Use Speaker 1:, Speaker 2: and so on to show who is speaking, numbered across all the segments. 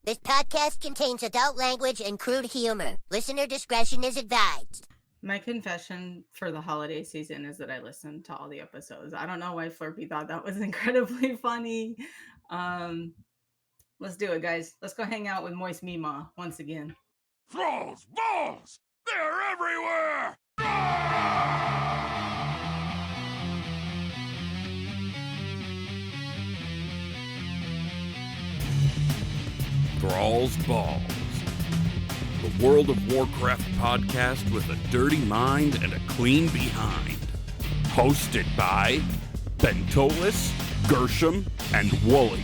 Speaker 1: This podcast contains adult language and crude humor. Listener discretion is advised.
Speaker 2: My confession for the holiday season is that I listened to all the episodes. I don't know why Flerpy thought that was incredibly funny. Let's do it, guys. Let's go hang out with Moist Mima once again.
Speaker 3: Trolls! Balls! They're everywhere! Thrall's Balls. The World of Warcraft podcast with a dirty mind and a clean behind. Hosted by Bentolas, Gershom, and Wooly.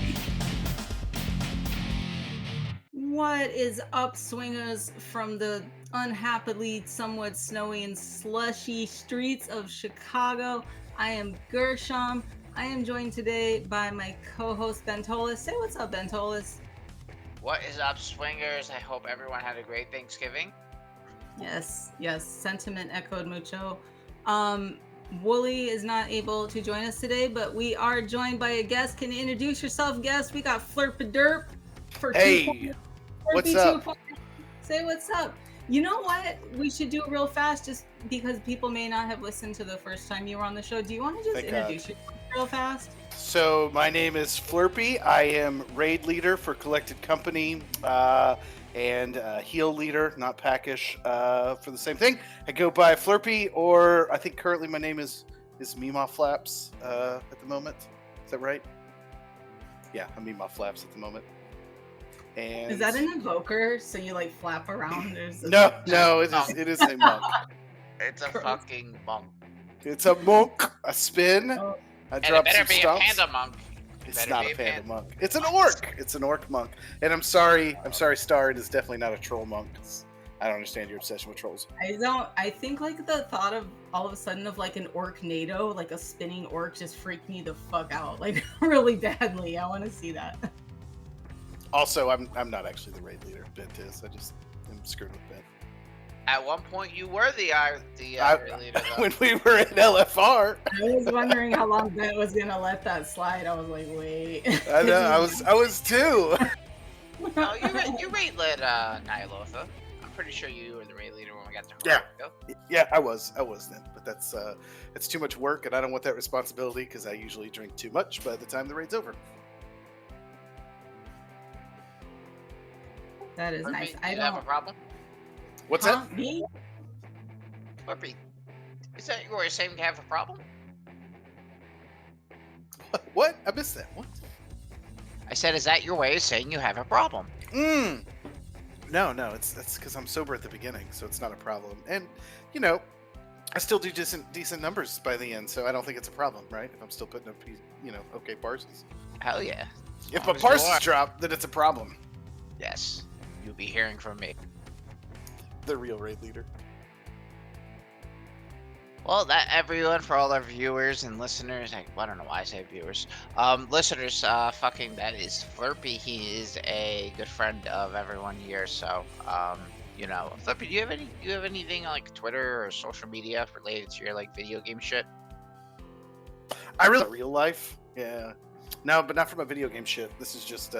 Speaker 2: What is up, swingers, from the unhappily somewhat snowy and slushy streets of Chicago? I am Gershom. I am joined today by my co-host Bentolas. Say what's up, Bentolas.
Speaker 4: What is up, swingers? I hope everyone had a great Thanksgiving.
Speaker 2: Yes, sentiment echoed mucho. Wooly is not able to join us today, but we are joined by a guest. Can you introduce yourself, guest? We got Flerpy Derp for
Speaker 5: Hey, what's up?
Speaker 2: Say what's up. You know what? We should do it real fast just because people may not have listened to the first time you were on the show. Do you want to just introduce yourself real fast?
Speaker 5: So my name is Flerpy. I am raid leader for Collected Company and heal leader, not packish, for the same thing. I go by Flerpy, or I think currently my name is Memawflaps at the moment. Is that right? Yeah, I'm Memawflaps at the moment. And
Speaker 2: is that an invoker? So you like flap around?
Speaker 5: No, it is a monk.
Speaker 4: It's a fucking monk.
Speaker 5: It's a monk, a spin.
Speaker 2: Oh.
Speaker 5: I
Speaker 4: And
Speaker 5: drop
Speaker 4: it better
Speaker 5: some
Speaker 4: be
Speaker 5: stumps.
Speaker 4: a panda monk.
Speaker 5: It's not a panda monk. It's an orc. It's an orc monk. And I'm sorry, Star. It is definitely not a troll monk. I don't understand your obsession with trolls.
Speaker 2: I think like the thought of all of a sudden of like an orc NATO, like a spinning orc, just freaked me the fuck out, like really badly. I want to see that.
Speaker 5: Also, I'm not actually the raid leader. Bent is. I just am screwed with Bent.
Speaker 4: At one point, you were the leader. Though.
Speaker 5: When we were in LFR.
Speaker 2: I was wondering how long Ben was gonna let that slide. I was like, wait.
Speaker 5: I know. I was too.
Speaker 4: No, you raid led Nihilotha. I'm pretty sure you were the raid leader when we got to
Speaker 5: Yeah. Yeah, I was then. But that's it's too much work, and I don't want that responsibility because I usually drink too much by the time the raid's over.
Speaker 2: That is nice.
Speaker 4: I don't have a problem.
Speaker 5: What's that?
Speaker 2: Me?
Speaker 4: Flerpy, is that you were saying you have a problem?
Speaker 5: What? I missed that. What?
Speaker 4: I said, is that your way of saying you have a problem?
Speaker 5: No. That's because I'm sober at the beginning, so it's not a problem. And I still do decent numbers by the end, so I don't think it's a problem, right? If I'm still putting up, okay parses.
Speaker 4: Hell yeah.
Speaker 5: If my parses drop, then it's a problem.
Speaker 4: Yes, you'll be hearing from me.
Speaker 5: The real raid leader.
Speaker 4: Well, that everyone, for all our viewers and listeners, I don't know why I say viewers. Listeners, that is Flerpy. He is a good friend of everyone here. So, Flerpy, do you have anything like Twitter or social media related to your like video game shit?
Speaker 5: Real life, yeah. No, but not for my video game shit. This is just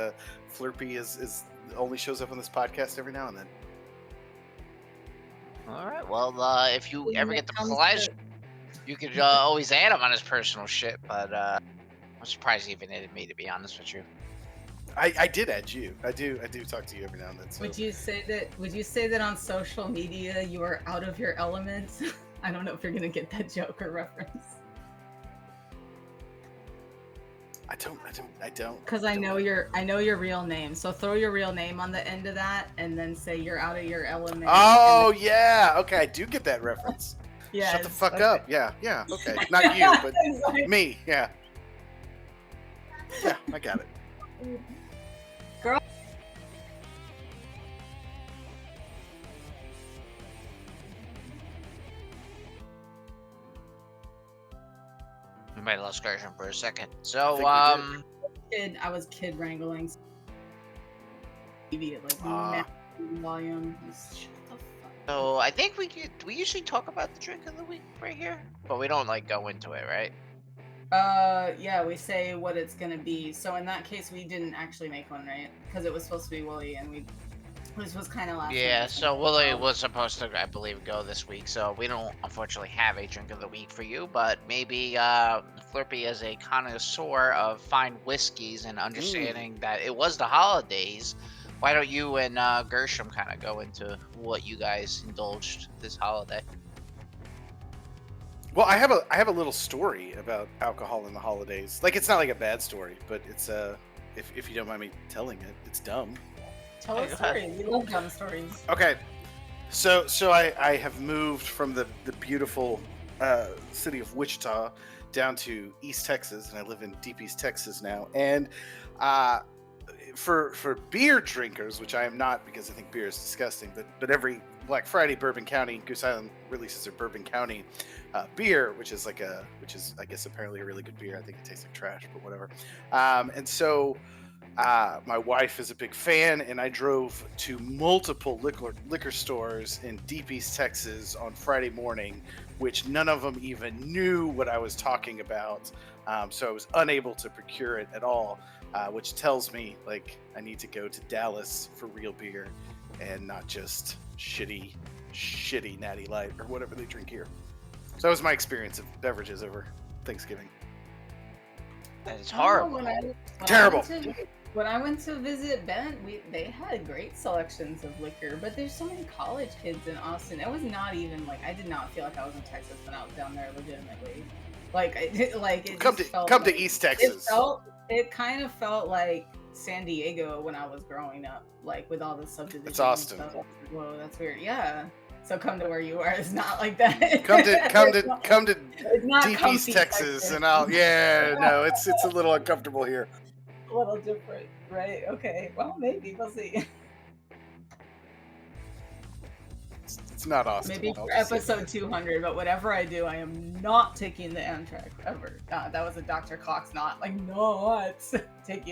Speaker 5: Flerpy is only shows up on this podcast every now and then.
Speaker 4: All right. Well, if you ever get the pleasure, you could always add him on his personal shit. But I'm surprised he even added me, to be honest with you.
Speaker 5: I did add you. I do talk to you every now and then. So.
Speaker 2: Would you say that on social media you are out of your element? I don't know if you're gonna get that Joker reference.
Speaker 5: I don't.
Speaker 2: Because I know your real name. So throw your real name on the end of that, and then say you're out of your element.
Speaker 5: Oh yeah, okay, I do get that reference.
Speaker 2: Yeah.
Speaker 5: Shut the fuck up. Yeah. Okay, not you, but me. Yeah. Yeah, I got it.
Speaker 2: Girl.
Speaker 4: We might have lost Gershom for a second. So,
Speaker 2: I was kid wrangling. TV at like massive volume. Shut the fuck.
Speaker 4: So I think we usually talk about the drink of the week right here, but we don't like go into it, right?
Speaker 2: Yeah, we say what it's gonna be. So in that case, we didn't actually make one, right? Because it was supposed to be Wooly, and this was kind of last
Speaker 4: Yeah,
Speaker 2: minute.
Speaker 4: so Willie was supposed to, I believe, go this week, so we don't unfortunately have a drink of the week for you, but maybe Flerpy, as a connoisseur of fine whiskeys and understanding that it was the holidays, why don't you and Gershom kind of go into what you guys indulged this holiday?
Speaker 5: Well, I have a little story about alcohol in the holidays. Like, it's not like a bad story, but it's if you don't mind me telling it, it's dumb.
Speaker 2: Tell a story. We love dumb stories.
Speaker 5: Okay, so I have moved from the beautiful city of Wichita down to East Texas, and I live in deep East Texas now. And for beer drinkers, which I am not because I think beer is disgusting, but every Black Friday, Bourbon County, Goose Island releases their Bourbon County beer, which is I guess apparently a really good beer. I think it tastes like trash, but whatever. And so. My wife is a big fan, and I drove to multiple liquor stores in deep East Texas on Friday morning, which none of them even knew what I was talking about. So I was unable to procure it at all, which tells me like I need to go to Dallas for real beer and not just shitty Natty Light or whatever they drink here. So that was my experience of beverages over Thanksgiving.
Speaker 4: That is horrible.
Speaker 5: Terrible.
Speaker 2: When I went to visit Bent, they had great selections of liquor, but there's so many college kids in Austin. It was not even like I did not feel like I was in Texas when I was down there legitimately.
Speaker 5: Come to East Texas.
Speaker 2: It kind of felt like San Diego when I was growing up, like with all the subdivisions.
Speaker 5: It's Austin.
Speaker 2: And stuff. Whoa, that's weird. Yeah. So come to where you are. It's not like that.
Speaker 5: Come to deep
Speaker 2: comfy
Speaker 5: East Texas, and it's a little uncomfortable here.
Speaker 2: A little different, right? Okay. Well, maybe we'll see.
Speaker 5: It's not Austin.
Speaker 2: Maybe for episode 200, but whatever I do, I am not taking the Amtrak ever. That was a Dr. Cox not taking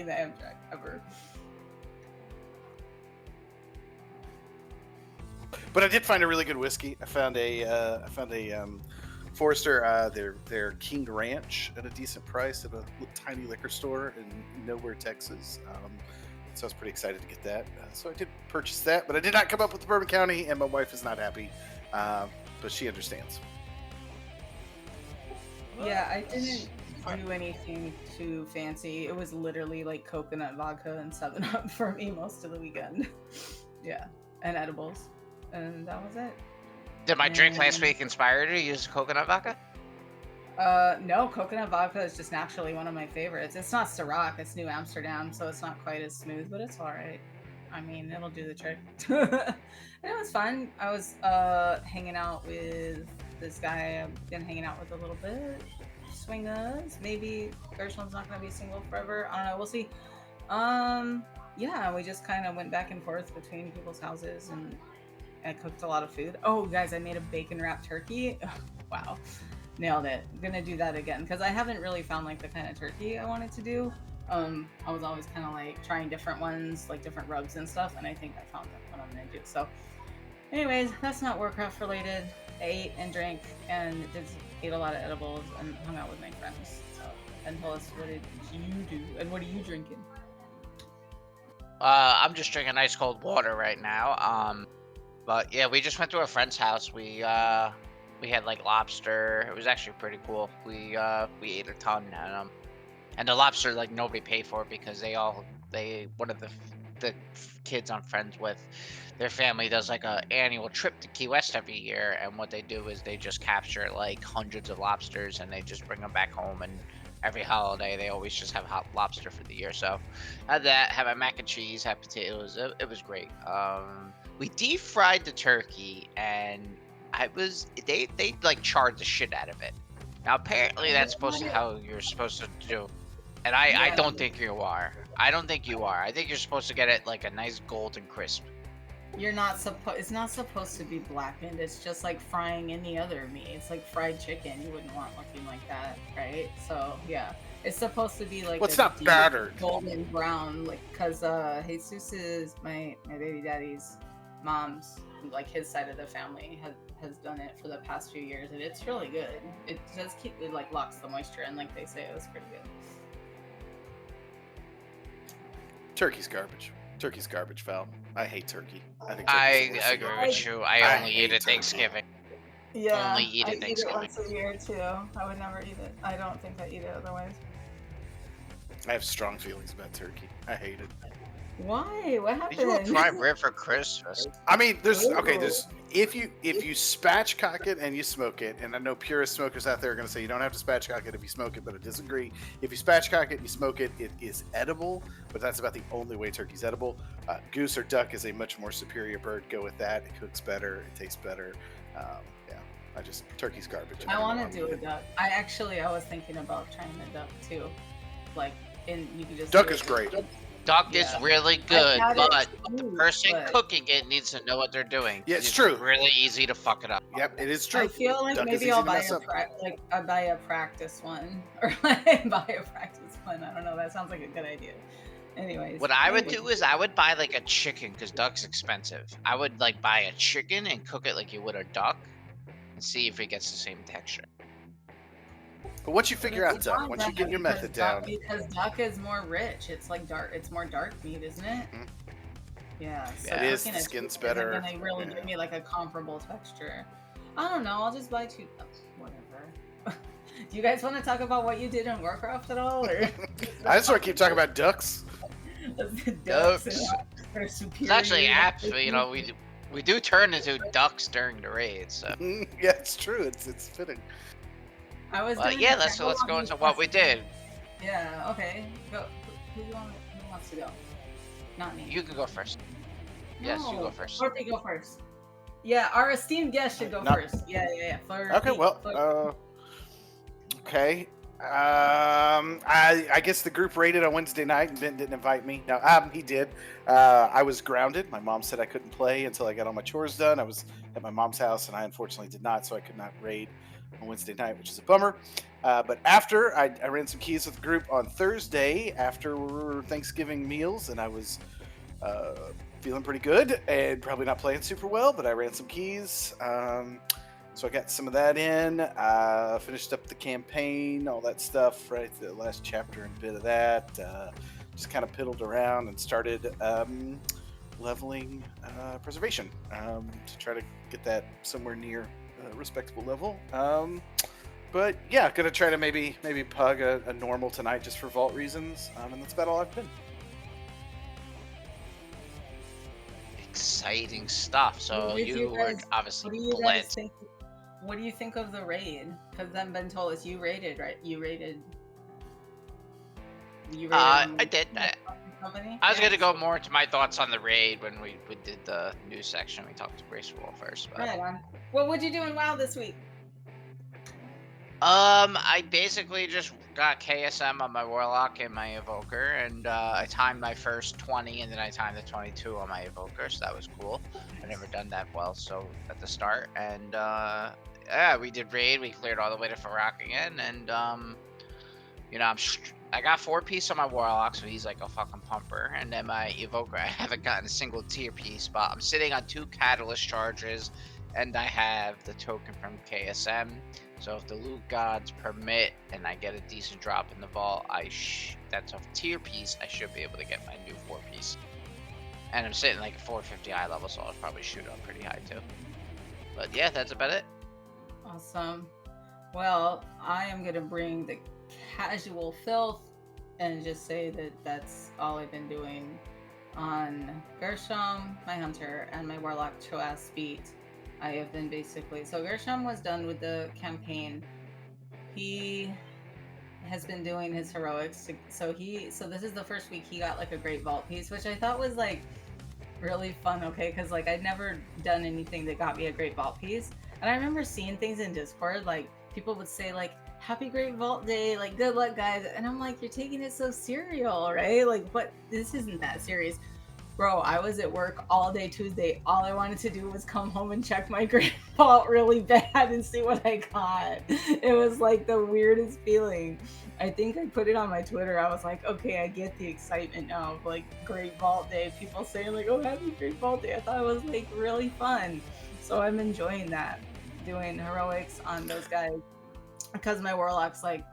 Speaker 2: the Amtrak ever.
Speaker 5: But I did find a really good whiskey. I found a Forester, their King Ranch at a decent price at a tiny liquor store in nowhere, Texas. So I was pretty excited to get that. So I did purchase that, but I did not come up with the Bourbon County, and my wife is not happy, but she understands.
Speaker 2: Yeah, I didn't do anything too fancy. It was literally like coconut vodka and 7-Up for me most of the weekend. Yeah, and edibles, and that was it.
Speaker 4: Did my drink last week inspire you to use coconut vodka?
Speaker 2: No, coconut vodka is just naturally one of my favorites. It's not Ciroc, it's New Amsterdam, so it's not quite as smooth, but it's alright. I mean, it'll do the trick. And it was fun. I was hanging out with this guy I've been hanging out with a little bit. Swingers. Maybe Gershom's not going to be single forever. I don't know. We'll see. Yeah, we just kind of went back and forth between people's houses, and I cooked a lot of food. Oh, guys, I made a bacon wrapped turkey. Wow. Nailed it. I'm gonna do that again because I haven't really found like the kind of turkey I wanted to do. I was always kind of like trying different ones, like different rubs and stuff, and I think I found what I'm gonna do. So anyways, that's not Warcraft related. I ate and drank and ate a lot of edibles and hung out with my friends. So Bentolas, what did you do? And what are you drinking?
Speaker 4: I'm just drinking ice cold water right now. But yeah, we just went to a friend's house. We had like lobster. It was actually pretty cool. We ate a ton, and the lobster like nobody paid for it because one of the kids I'm friends with, their family does like a annual trip to Key West every year, and what they do is they just capture like hundreds of lobsters and they just bring them back home, and every holiday they always just have hot lobster for the year. So had that, had my mac and cheese, had potatoes. It was great. We deep fried the turkey, and they like charred the shit out of it. Now apparently that's supposed to how you're supposed to do, and I don't think you are. I don't think you are. I think you're supposed to get it like a nice golden crisp.
Speaker 2: You're not supposed. It's not supposed to be blackened. It's just like frying any other meat. It's like fried chicken. You wouldn't want looking like that, right? So yeah, it's supposed to be like.
Speaker 5: Well, it's not battered.
Speaker 2: Golden brown, like because Jesus is my baby daddy's mom's, like his side of the family has done it for the past few years, and it's really good. It does keep, it like locks the moisture in, like they say. It was pretty good.
Speaker 5: Turkey's garbage. Turkey's garbage, Val. I hate turkey. I think
Speaker 4: I
Speaker 5: turkey's the worst thing
Speaker 4: agree
Speaker 5: ever.
Speaker 4: with you. I only
Speaker 5: hate
Speaker 4: eat at
Speaker 5: turkey.
Speaker 4: Thanksgiving.
Speaker 2: Yeah,
Speaker 4: Only eat
Speaker 2: I
Speaker 4: it
Speaker 2: eat it
Speaker 4: Thanksgiving.
Speaker 2: once a year too. I would never eat it. I don't think I eat it otherwise.
Speaker 5: I have strong feelings about turkey. I hate it.
Speaker 2: Why? What
Speaker 4: Did you
Speaker 2: happened?
Speaker 4: want prime rib for Christmas?
Speaker 5: I mean, there's
Speaker 2: Ooh.
Speaker 5: if you spatchcock it and you smoke it, and I know purist smokers out there are going to say you don't have to spatchcock it if you smoke it, but I disagree. If you spatchcock it and you smoke it, it is edible, but that's about the only way turkey's edible. Goose or duck is a much more superior bird. Go with that. It cooks better. It tastes better. Yeah, turkey's garbage.
Speaker 2: I want to do a duck. I was thinking about trying a duck too. Like, and you can just
Speaker 5: Duck
Speaker 2: do
Speaker 5: is
Speaker 2: it.
Speaker 5: great.
Speaker 4: Duck is
Speaker 2: Yeah.
Speaker 4: really good,
Speaker 2: had it
Speaker 4: but the
Speaker 2: too,
Speaker 4: person
Speaker 2: but-
Speaker 4: cooking it needs to know what they're doing.
Speaker 5: Yeah, it's true.
Speaker 4: Really easy to fuck it up.
Speaker 5: Yep, it is true.
Speaker 2: I feel like
Speaker 5: Duck is
Speaker 2: maybe
Speaker 5: easy
Speaker 2: I'll
Speaker 5: to
Speaker 2: buy
Speaker 5: mess up.
Speaker 2: I buy a practice one, or like buy a practice one. I don't know. That sounds like a good idea. Anyways,
Speaker 4: What I would
Speaker 2: maybe.
Speaker 4: do is I would buy like a chicken because duck's expensive. I would like buy a chicken and cook it like you would a duck, and see if it gets the same texture.
Speaker 5: But once you figure out
Speaker 2: It's
Speaker 5: duck,
Speaker 2: not
Speaker 5: once you
Speaker 2: that
Speaker 5: get your
Speaker 2: because
Speaker 5: method
Speaker 2: duck-
Speaker 5: down,
Speaker 2: because duck is more rich. It's like dark. It's more dark meat, isn't it?
Speaker 5: Mhm.
Speaker 2: Yeah.
Speaker 4: Yeah,
Speaker 5: it is.
Speaker 2: cooking
Speaker 5: The skin's
Speaker 2: chicken isn't
Speaker 5: better.
Speaker 2: gonna really
Speaker 5: Yeah.
Speaker 2: give me like a comparable texture. I don't know. I'll just buy two. Whatever. Do you guys want to talk about what you did in Warcraft at all? Or
Speaker 5: I just want to keep talking about ducks.
Speaker 2: ducks
Speaker 4: Ducks.
Speaker 2: are
Speaker 4: It's
Speaker 2: superior.
Speaker 4: actually apps, but, you know, we do turn into ducks during the raid, so.
Speaker 5: Yeah, it's true. It's fitting.
Speaker 2: I was.
Speaker 4: But
Speaker 2: doing
Speaker 4: yeah,
Speaker 2: a
Speaker 4: let's
Speaker 2: channel
Speaker 4: go
Speaker 2: on
Speaker 4: into
Speaker 2: these
Speaker 4: what we did.
Speaker 2: Yeah. Okay. Go. Who wants to go? Not me.
Speaker 4: You can go first. Yes, you go
Speaker 2: No,
Speaker 4: first.
Speaker 2: Flerpy, go first. Yeah, our esteemed guest should go
Speaker 5: Not-
Speaker 2: first. Yeah. Flerpy,
Speaker 5: Okay, well,
Speaker 2: Flerpy.
Speaker 5: okay. I guess the group raided on Wednesday night, and Ben didn't invite me. No, he did. I was grounded. My mom said I couldn't play until I got all my chores done. I was at my mom's house, and I unfortunately did not, so I could not raid on Wednesday night, which is a bummer. But after, I ran some keys with the group on Thursday after Thanksgiving meals, and I was feeling pretty good and probably not playing super well, but I ran some keys. So I got some of that in, finished up the campaign, all that stuff, right? The last chapter and a bit of that. Just kind of piddled around and started leveling preservation to try to get that somewhere near a respectable level. But yeah, gonna try to maybe pug a normal tonight just for vault reasons, and that's about all I've been.
Speaker 4: Exciting stuff. So
Speaker 2: What did
Speaker 4: you
Speaker 2: you
Speaker 4: were
Speaker 2: guys-
Speaker 4: obviously
Speaker 2: What do you guys
Speaker 4: bled.
Speaker 2: think? What do you think of the raid? Because then Bentolas, you raided, right? You raided. on
Speaker 4: I did.
Speaker 2: the company?
Speaker 4: I was
Speaker 2: Yeah.
Speaker 4: gonna go more into my thoughts on the raid when we did the news section. We talked to Graceful first, but
Speaker 2: Right on. What would you do in WoW this week?
Speaker 4: I basically just got KSM on my Warlock and my Evoker, and I timed my first 20, and then I timed the 22 on my Evoker, so that was cool. I never done that well, so at the start, and yeah, we did raid. We cleared all the way to Farak again, and you know, I got 4-piece on my Warlock, so he's like a fucking pumper, and then my Evoker, I haven't gotten a single tier piece, but I'm sitting on 2 Catalyst charges, and I have the token from KSM. So if the loot gods permit and I get a decent drop in the vault, that's a tier piece, I should be able to get my new 4-piece. And I'm sitting like a 450 eye level, so I'll probably shoot up pretty high too. But yeah, that's about it.
Speaker 2: Awesome. Well, I am gonna bring the casual filth and just say that that's all I've been doing on Gershom, my hunter, and my warlock Choas beat. I have been basically, so Gershom was done with the campaign. He has been doing his heroics. So this is the first week he got like a great vault piece, which I thought was like really fun. Okay, because like I'd never done anything that got me a great vault piece, and I remember seeing things in Discord like people would say like happy great vault day, like good luck guys, and I'm like, you're taking it so serial, right? Like, but this isn't that serious. Bro, I was at work all day Tuesday. All I wanted to do was come home and check my grade vault really bad and see what I got. It was like the weirdest feeling. I think I put it on my Twitter. I was like, okay, I get the excitement now of like Great Vault Day. People saying like, oh, happy Great Vault Day. I thought it was like really fun. So I'm enjoying that, doing heroics on those guys. Because my Warlock's like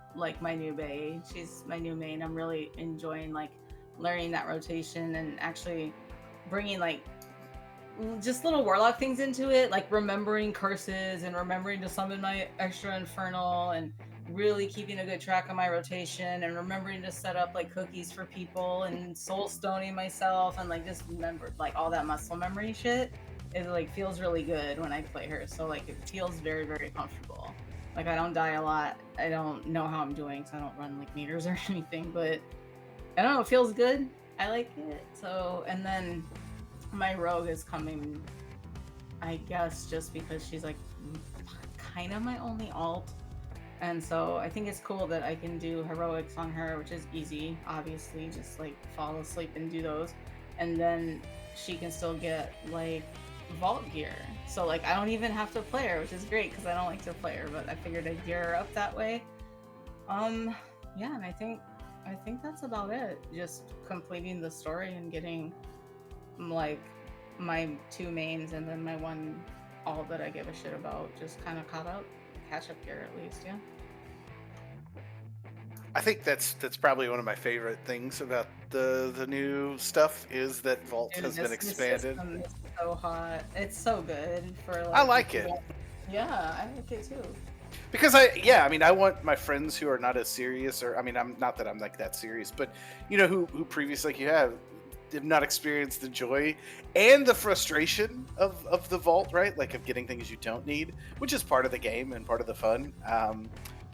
Speaker 2: my new bae. She's my new main. I'm really enjoying like learning that rotation and actually bringing like just little Warlock things into it, like remembering curses and remembering to summon my extra Infernal and really keeping a good track of my rotation and remembering to set up like cookies for people and soul stoning myself and like just remember like all that muscle memory shit. It like feels really good when I play her. So like it feels very, very comfortable. Like I don't die a lot. I don't know how I'm doing, so I don't run like meters or anything, but I don't know, it feels good. I like it. So, and then my rogue is coming, I guess, just because she's like kind of my only alt. And so I think it's cool that I can do heroics on her, which is easy, obviously, just like fall asleep and do those. And then she can still get like vault gear. So like I don't even have to play her, which is great because I don't like to play her, but I figured I'd gear her up that way. Yeah, and I think that's about it. Just completing the story and getting like my 2 mains and then my 1 all that I give a shit about just kind of caught up, catch up here at least, yeah.
Speaker 5: I think that's probably one of my favorite things about the new stuff is that Vault has been expanded.
Speaker 2: The system is so hot. It's so good for like.
Speaker 5: I like it.
Speaker 2: Yeah, I like it too.
Speaker 5: Because I want my friends who are not as serious, or I'm not that I'm like that serious, but who previously like you have not experienced the joy and the frustration of the vault, right? Like of getting things you don't need, which is part of the game and part of the fun.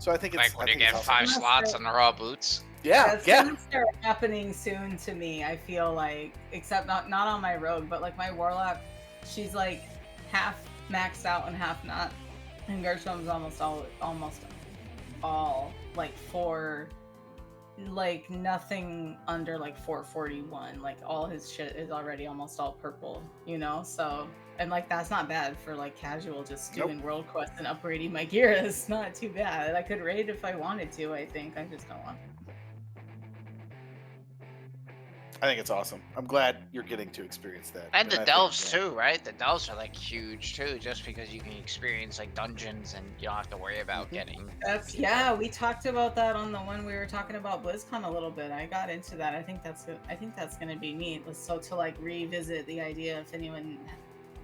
Speaker 5: So I think it's
Speaker 4: like when you get awesome. 5 slots on the raw boots.
Speaker 5: Yeah,
Speaker 2: It's gonna start happening soon to me. I feel like, except not on my rogue, but like my Warlock, she's like half maxed out and half not. And Gershom's almost all like 4, like nothing under like 441. Like all his shit is already almost all purple, So, and like that's not bad for like casual, just doing world quests and upgrading my gear. It's not too bad. I could raid if I wanted to. I think I just don't want to.
Speaker 5: I think it's awesome. I'm glad you're getting to experience that.
Speaker 4: And the delves too, right? The delves are like huge too, just because you can experience like dungeons and you don't have to worry about getting.
Speaker 2: We talked about that on the one we were talking about BlizzCon a little bit. I got into that. I think that's gonna be neat. So to like revisit the idea, if anyone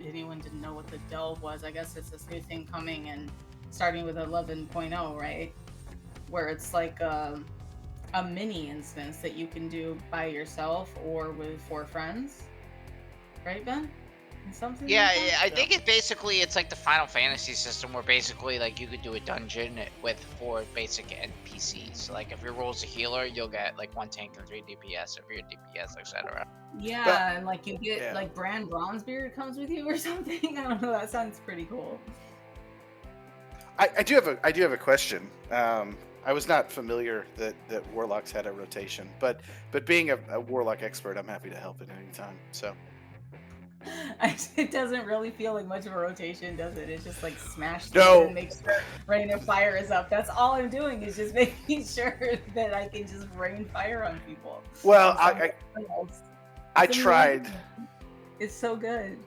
Speaker 2: didn't know what the delve was, I guess it's this new thing coming and starting with 11.0, right? Where it's like a mini instance that you can do by yourself or with 4 friends, right, Ben? Something.
Speaker 4: Yeah,
Speaker 2: like that?
Speaker 4: I think it's like the Final Fantasy system where basically like you could do a dungeon with 4 basic NPCs. So, like if your role's a healer, you'll get like 1 tank and 3 DPS if you're a DPS, etc.
Speaker 2: Yeah, and like you get like Brand Bronzebeard comes with you or something. I don't know. That sounds pretty cool.
Speaker 5: I do have a question. I was not familiar that Warlocks had a rotation, but being a Warlock expert, I'm happy to help at any time. So
Speaker 2: it doesn't really feel like much of a rotation, does it? It's just like smash and make sure rain of fire is up. That's all I'm doing is just making sure that I can just rain fire on people.
Speaker 5: Well, I tried.
Speaker 2: It's so good.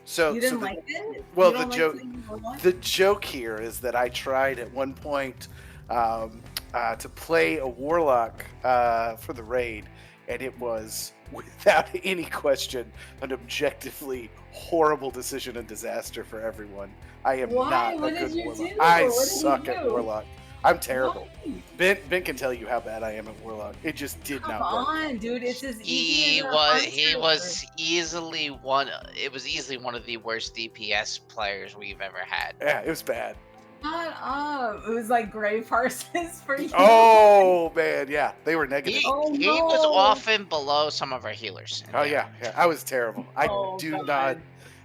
Speaker 5: So
Speaker 2: you didn't like it?
Speaker 5: Well, the joke here is that I tried at one point to play a Warlock for the raid, and it was, without any question, an objectively horrible decision and disaster for everyone. I am not a good Warlock. I suck at Warlock. I'm terrible. Ben can tell you how bad I am at Warlock. It just did not work.
Speaker 2: Come on, dude. It's as
Speaker 4: easy It was easily one of the worst DPS players we've ever had.
Speaker 5: Yeah, it was bad.
Speaker 2: Shut up. It was like gray parses for you.
Speaker 5: Oh, man. Yeah, they were negative.
Speaker 4: He was often below some of our healers.
Speaker 5: Oh, yeah. I was terrible. I do not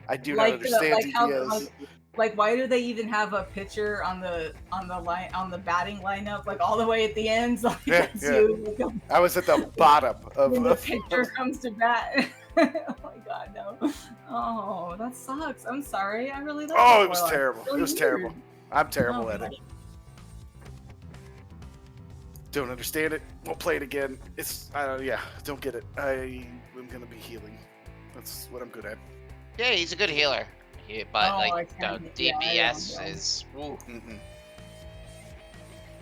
Speaker 5: understand DPS.
Speaker 2: Like, why do they even have a picture on the batting lineup, like all the way at the ends? Like,
Speaker 5: you. I was at the bottom of
Speaker 2: when the pitcher comes to bat. Oh my god, no. Oh, that sucks. I'm sorry. I really don't.
Speaker 5: Oh, it was terrible. It was terrible. I'm terrible
Speaker 2: Oh,
Speaker 5: at it. Don't understand it. Won't play it again. Don't get it. I am gonna be healing. That's what I'm good at.
Speaker 4: Yeah, he's a good healer. But
Speaker 2: Oh, I
Speaker 4: like the
Speaker 2: can't- yeah, I
Speaker 4: DPS
Speaker 2: don't know.
Speaker 4: is. Woo.
Speaker 5: Mm-hmm.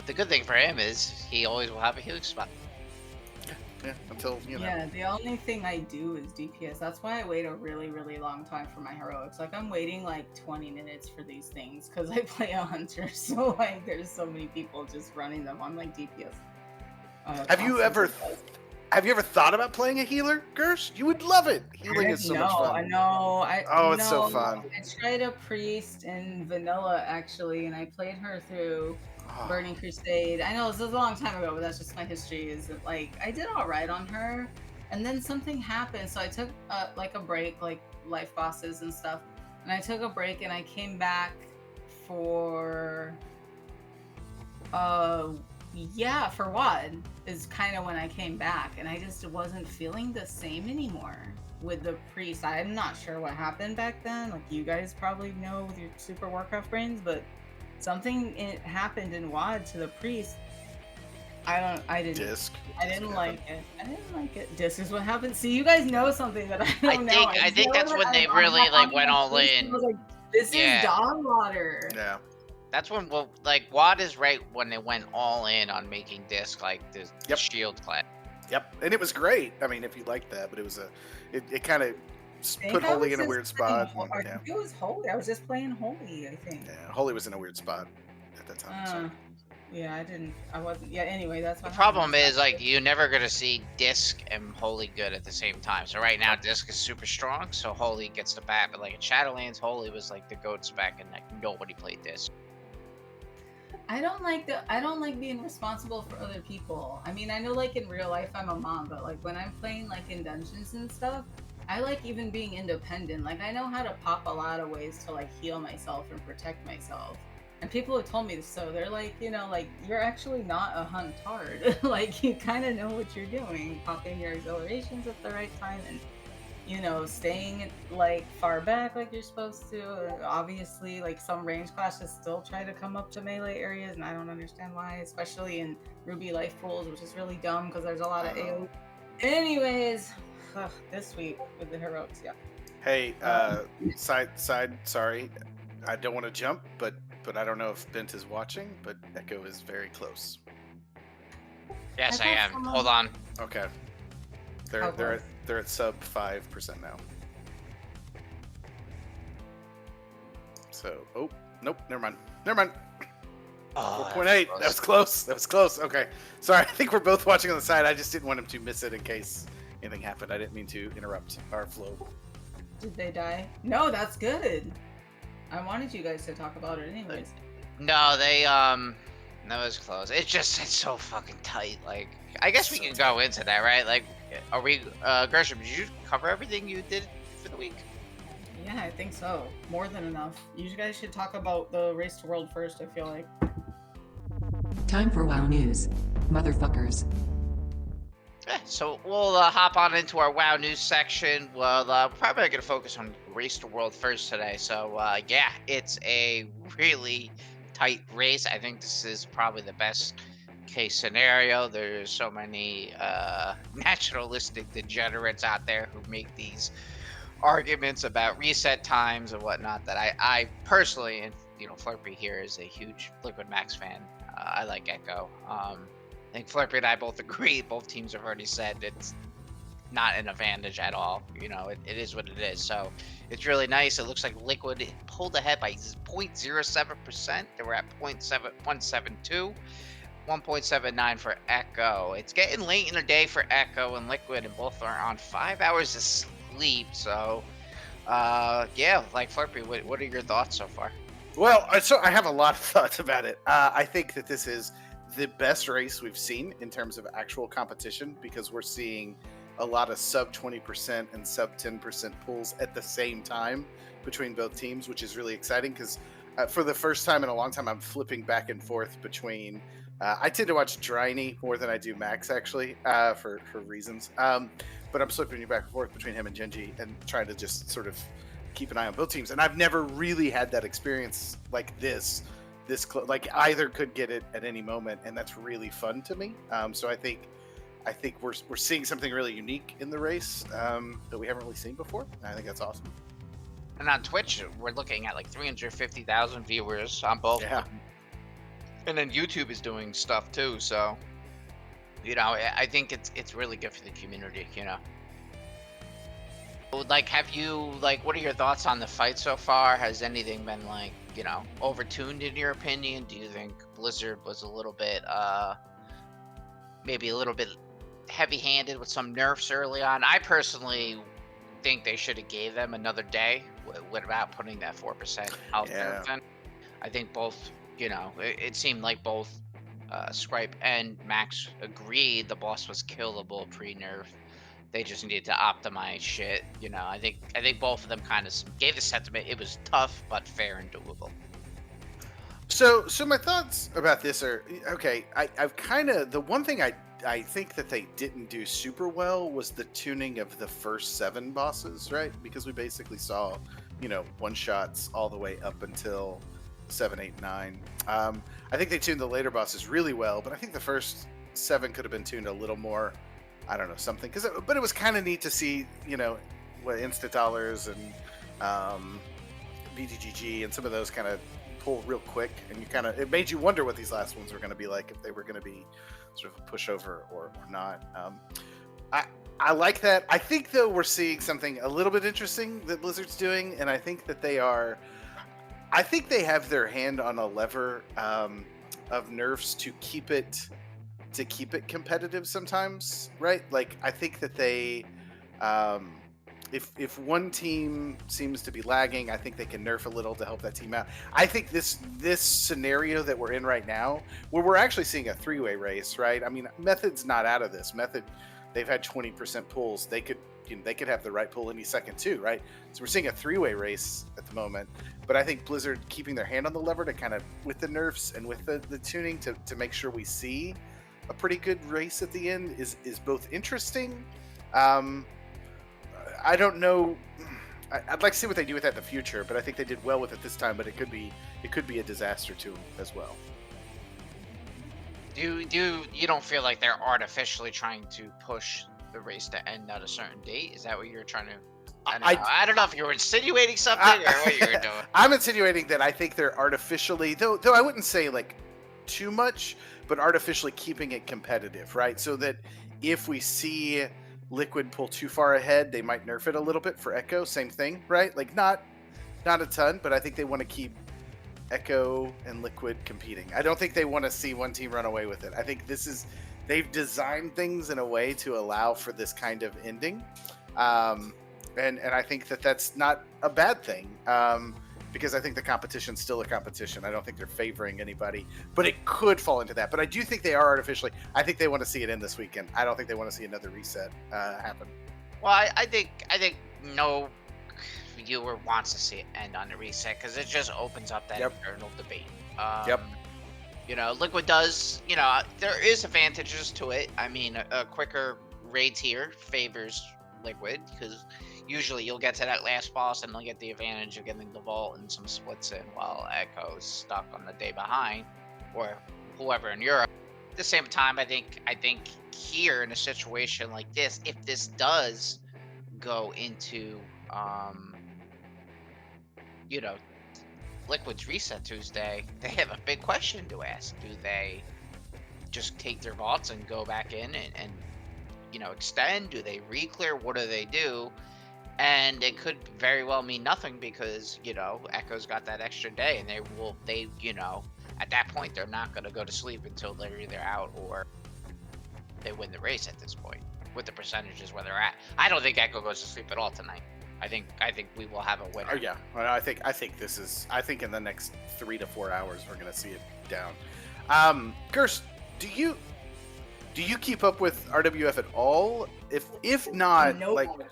Speaker 4: The good thing for him is he always will have a healing spot.
Speaker 5: Yeah, until
Speaker 2: Yeah, the only thing I do is DPS. That's why I wait a really, really long time for my heroics. Like, I'm waiting like 20 minutes for these things because I play a hunter. So, like, there's so many people just running them on like DPS.
Speaker 5: Have you ever thought about playing a healer, Gersh? You would love it. Healing is so much fun.
Speaker 2: I know.
Speaker 5: It's so fun.
Speaker 2: I tried a priest in vanilla actually, and I played her through Burning Crusade. I know this was a long time ago, but that's just my history. Is that like I did all right on her, and then something happened, so I took like a break, like life bosses and stuff, and I took a break, and I came back for for WOD is kind of when I came back, and I just wasn't feeling the same anymore with the priest. I'm not sure what happened back then. Like you guys probably know with your Super Warcraft brains, but something happened in WOD to the priest. I didn't
Speaker 5: Disc.
Speaker 2: I didn't like it. Disc is what happened. See, you guys know something that I don't know.
Speaker 4: I think that's when they really like went all in.
Speaker 2: I was like, this is dog water.
Speaker 5: Yeah.
Speaker 4: That's when WOD is right when they went all in on making disc like the shield class.
Speaker 5: Yep, and it was great. I mean, if you liked that, but it kind of put Holy in a weird spot.
Speaker 2: I think it was Holy. I was just playing Holy, I think.
Speaker 5: Yeah, Holy was in a weird spot at that time.
Speaker 2: Yeah, I wasn't. Yeah, anyway, that's what
Speaker 4: the problem is, like, you're never going to see Disc and Holy good at the same time. So right now, Disc is super strong, so Holy gets the bat. But, like, in Shadowlands, Holy was, like, the GOAT spec, and, like, nobody played Disc.
Speaker 2: I don't like being responsible for other people. I mean, I know, like, in real life, I'm a mom, but, like, when I'm playing, like, in dungeons and stuff, I like even being independent. Like, I know how to pop a lot of ways to, like, heal myself and protect myself. And people have told me this, so they're like, you know, like, you're actually not a huntard. Like, you kind of know what you're doing. Popping your accelerations at the right time and, you know, staying, like, far back like you're supposed to. Obviously, like, some range classes still try to come up to melee areas, and I don't understand why, especially in Ruby life pools, which is really dumb because there's a lot of AoE. Anyways, this week with the heroics, yeah.
Speaker 5: Hey, side, sorry. I don't want to jump, but I don't know if Bent is watching, but Echo is very close.
Speaker 4: Yes, I am. Hold on.
Speaker 5: Okay. They're at sub 5% now. So, nope, never mind. 4.8. That was close. Okay. Sorry, I think we're both watching on the side. I just didn't want him to miss it in case anything happened. I didn't mean to interrupt our flow.
Speaker 2: Did they die? No, that's good. I wanted you guys to talk about it anyways.
Speaker 4: No, that was close. It's so fucking tight. Like, I guess we can go into that, right? Like, are we, Gershom, did you cover everything you did for the week?
Speaker 2: Yeah, I think so. More than enough. You guys should talk about the Race to World first, I feel like.
Speaker 6: Time for WoW News, motherfuckers.
Speaker 4: So we'll hop on into our WoW News section. Well, probably going to focus on Race to World first today. So, yeah, it's a really tight race. I think this is probably the best case scenario. There's so many nationalistic degenerates out there who make these arguments about reset times and whatnot that I personally, and you know, Flerpy here is a huge Liquid Max fan. I like Echo. I think Flerpy and I both agree. Both teams have already said it's not an advantage at all. You know, it is what it is. So it's really nice. It looks like Liquid pulled ahead by 0.07%. They were at 0.172, 1.79 for Echo. It's getting late in the day for Echo and Liquid, and both are on 5 hours of sleep. So, yeah, like Flerpy, what are your thoughts so far?
Speaker 5: Well, so I have a lot of thoughts about it. I think that this is the best race we've seen in terms of actual competition, because we're seeing a lot of sub 20% and sub 10% pulls at the same time between both teams, which is really exciting because for the first time in a long time, I'm flipping back and forth between I tend to watch Dryny more than I do Max, actually, for reasons. but I'm slipping you back and forth between him and Genji and trying to just sort of keep an eye on both teams. And I've never really had that experience like this like either could get it at any moment, and that's really fun to me. So I think we're seeing something really unique in the race that we haven't really seen before. I think that's awesome.
Speaker 4: And on Twitch, we're looking at like 350,000 viewers on both.
Speaker 5: Yeah.
Speaker 4: And then YouTube is doing stuff too, so I think it's really good for the community. Like, have you what are your thoughts on the fight so far? Has anything been overtuned in your opinion? Do you think Blizzard was a little bit maybe a little bit heavy-handed with some nerfs early on? I personally think they should have gave them another day without putting that 4% health nerf in. I think both, it seemed like both Scripe and Max agreed the boss was killable pre-nerf. They just needed to optimize shit. I think both of them kind of gave the sentiment it was tough but fair and doable.
Speaker 5: So my thoughts about this are, okay, I've kind of, the one thing I think that they didn't do super well was the tuning of the first 7 bosses, right? Because we basically saw, one-shots all the way up until 7, 8, 9. I think they tuned the later bosses really well, but I think the first 7 could have been tuned a little more. I don't know, something. But it was kind of neat to see, what Instant Dollars and BGGG and some of those kind of pull real quick, and it made you wonder what these last ones were going to be like, if they were going to be sort of a pushover or not. I like that. I think, though, we're seeing something a little bit interesting that Blizzard's doing, and I think that they have their hand on a lever of nerfs to keep it competitive sometimes, right? Like, I think that they if one team seems to be lagging, I think they can nerf a little to help that team out. I think this scenario that we're in right now, where we're actually seeing a 3-way race, right? I mean, Method's not out of this. Method, they've had 20% pulls. They could have the right pull any second too, right? So we're seeing a 3-way race at the moment. But I think Blizzard keeping their hand on the lever to kind of, with the nerfs and with the tuning to make sure we see a pretty good race at the end is both interesting. I don't know. I'd like to see what they do with that in the future, but I think they did well with it this time. But it could be a disaster to them as well.
Speaker 4: You don't feel like they're artificially trying to push the race to end at a certain date? Is that what you're trying to? I don't know if you were insinuating something or what you were doing.
Speaker 5: I'm insinuating that I think they're artificially, though I wouldn't say like too much, but artificially keeping it competitive, right? So that if we see Liquid pull too far ahead, they might nerf it a little bit for Echo. Same thing, right? Like not a ton, but I think they want to keep Echo and Liquid competing. I don't think they want to see one team run away with it. I think they've designed things in a way to allow for this kind of ending. And I think that's not a bad thing, because I think the competition's still a competition. I don't think they're favoring anybody, but it could fall into that. But I do think they are artificially. I think they want to see it end this weekend. I don't think they want to see another reset happen.
Speaker 4: Well, I think no viewer wants to see it end on the reset because it just opens up that internal debate. Liquid does. There is advantages to it. I mean, a quicker raid tier favors Liquid because usually you'll get to that last boss and they'll get the advantage of getting the vault and some splits in while Echo's stuck on the day behind, or whoever in Europe. At the same time, I think here in a situation like this, if this does go into Liquid's reset Tuesday, they have a big question to ask. Do they just take their vaults and go back in and extend? Do they re-clear? What do they do? And it could very well mean nothing because, Echo's got that extra day and they at that point, they're not going to go to sleep until they're either out or they win the race at this point with the percentages where they're at. I don't think Echo goes to sleep at all tonight. I think we will have a winner.
Speaker 5: Oh, yeah. Well, I think in the next 3 to 4 hours, we're going to see it down. Gersh, do you keep up with RWF at all? If not,
Speaker 2: nope.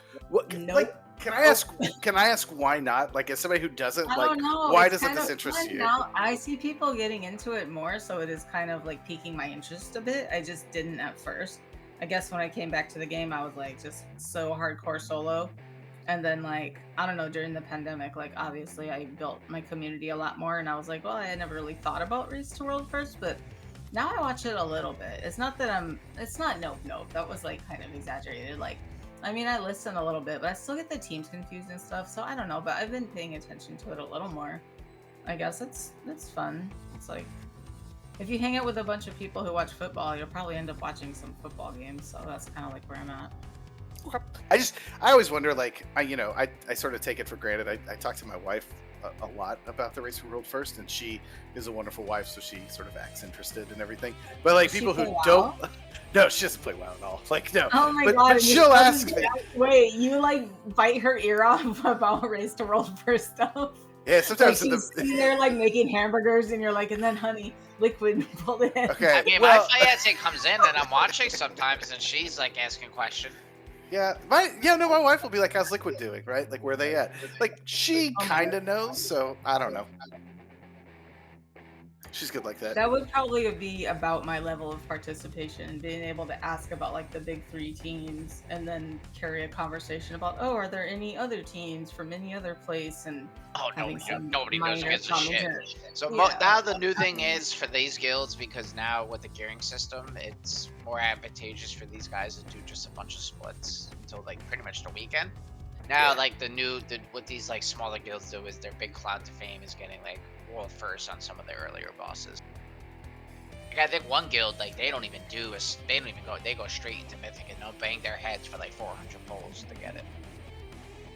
Speaker 5: Can I ask why not? Like, as somebody who doesn't,
Speaker 2: I don't know.
Speaker 5: Why doesn't this interest you?
Speaker 2: Now I see people getting into it more, so it is kind of like piquing my interest a bit. I just didn't at first. I guess when I came back to the game, I was like just so hardcore solo. And then like, I don't know, during the pandemic, like obviously I built my community a lot more and I was like, well, I had never really thought about Race to World first, but now I watch it a little bit. It's not nope. That was like kind of exaggerated. Like, I mean, I listen a little bit, but I still get the teams confused and stuff. So I don't know, but I've been paying attention to it a little more. I guess it's fun. It's like, if you hang out with a bunch of people who watch football, you'll probably end up watching some football games. So that's kind of like where I'm at.
Speaker 5: I always wonder, like, I sort of take it for granted. I talk to my wife a lot about the Race for World First, and she is a wonderful wife, so she sort of acts interested in everything. But like, people who don't, no, she doesn't play WoW at all. Like, no.
Speaker 2: Oh my
Speaker 5: but,
Speaker 2: god!
Speaker 5: But she'll ask me.
Speaker 2: Wait, you like bite her ear off about Race to World First stuff?
Speaker 5: Yeah, sometimes
Speaker 2: like she's there like making hamburgers, and you're like, and then honey, liquid bullet.
Speaker 5: Okay.
Speaker 4: I mean, my fiance comes in and I'm watching sometimes, and she's like asking questions.
Speaker 5: Yeah, my wife will be like, "How's Liquid doing?" Right? Like, where they at? Like, she kind of knows, so I don't know. She's good like that.
Speaker 2: That would probably be about my level of participation, being able to ask about like the big three teams, and then carry a conversation about, oh, are there any other teams from any other place? And
Speaker 4: nobody knows who gives a shit. So
Speaker 2: Yeah.
Speaker 4: now the new thing is for these guilds, because now with the gearing system, it's more advantageous for these guys to do just a bunch of splits until like pretty much the weekend. Now, like what these like smaller guilds do is their big cloud to fame is getting like world first on some of the earlier bosses. Like, I think one guild, like they don't even go, they go straight into Mythic and they'll bang their heads for like 400 pulls to get it.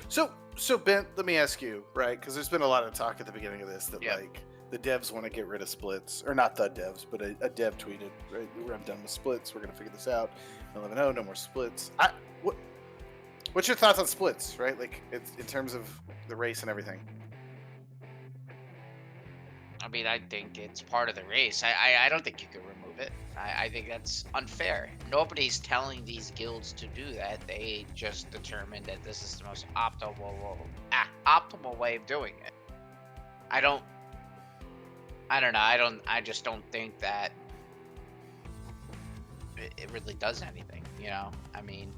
Speaker 5: So Ben, let me ask you, right? Because there's been a lot of talk at the beginning of this that like the devs want to get rid of splits, or not the devs, but a dev tweeted, right? I'm done with splits. We're gonna figure this out. 11.0, no more splits. What's your thoughts on splits, right? Like, in terms of the race and everything.
Speaker 4: I mean, I think it's part of the race. I don't think you can remove it. I think that's unfair. Nobody's telling these guilds to do that. They just determined that this is the most optimal way of doing it. I don't know. I just don't think that it really does anything. I mean,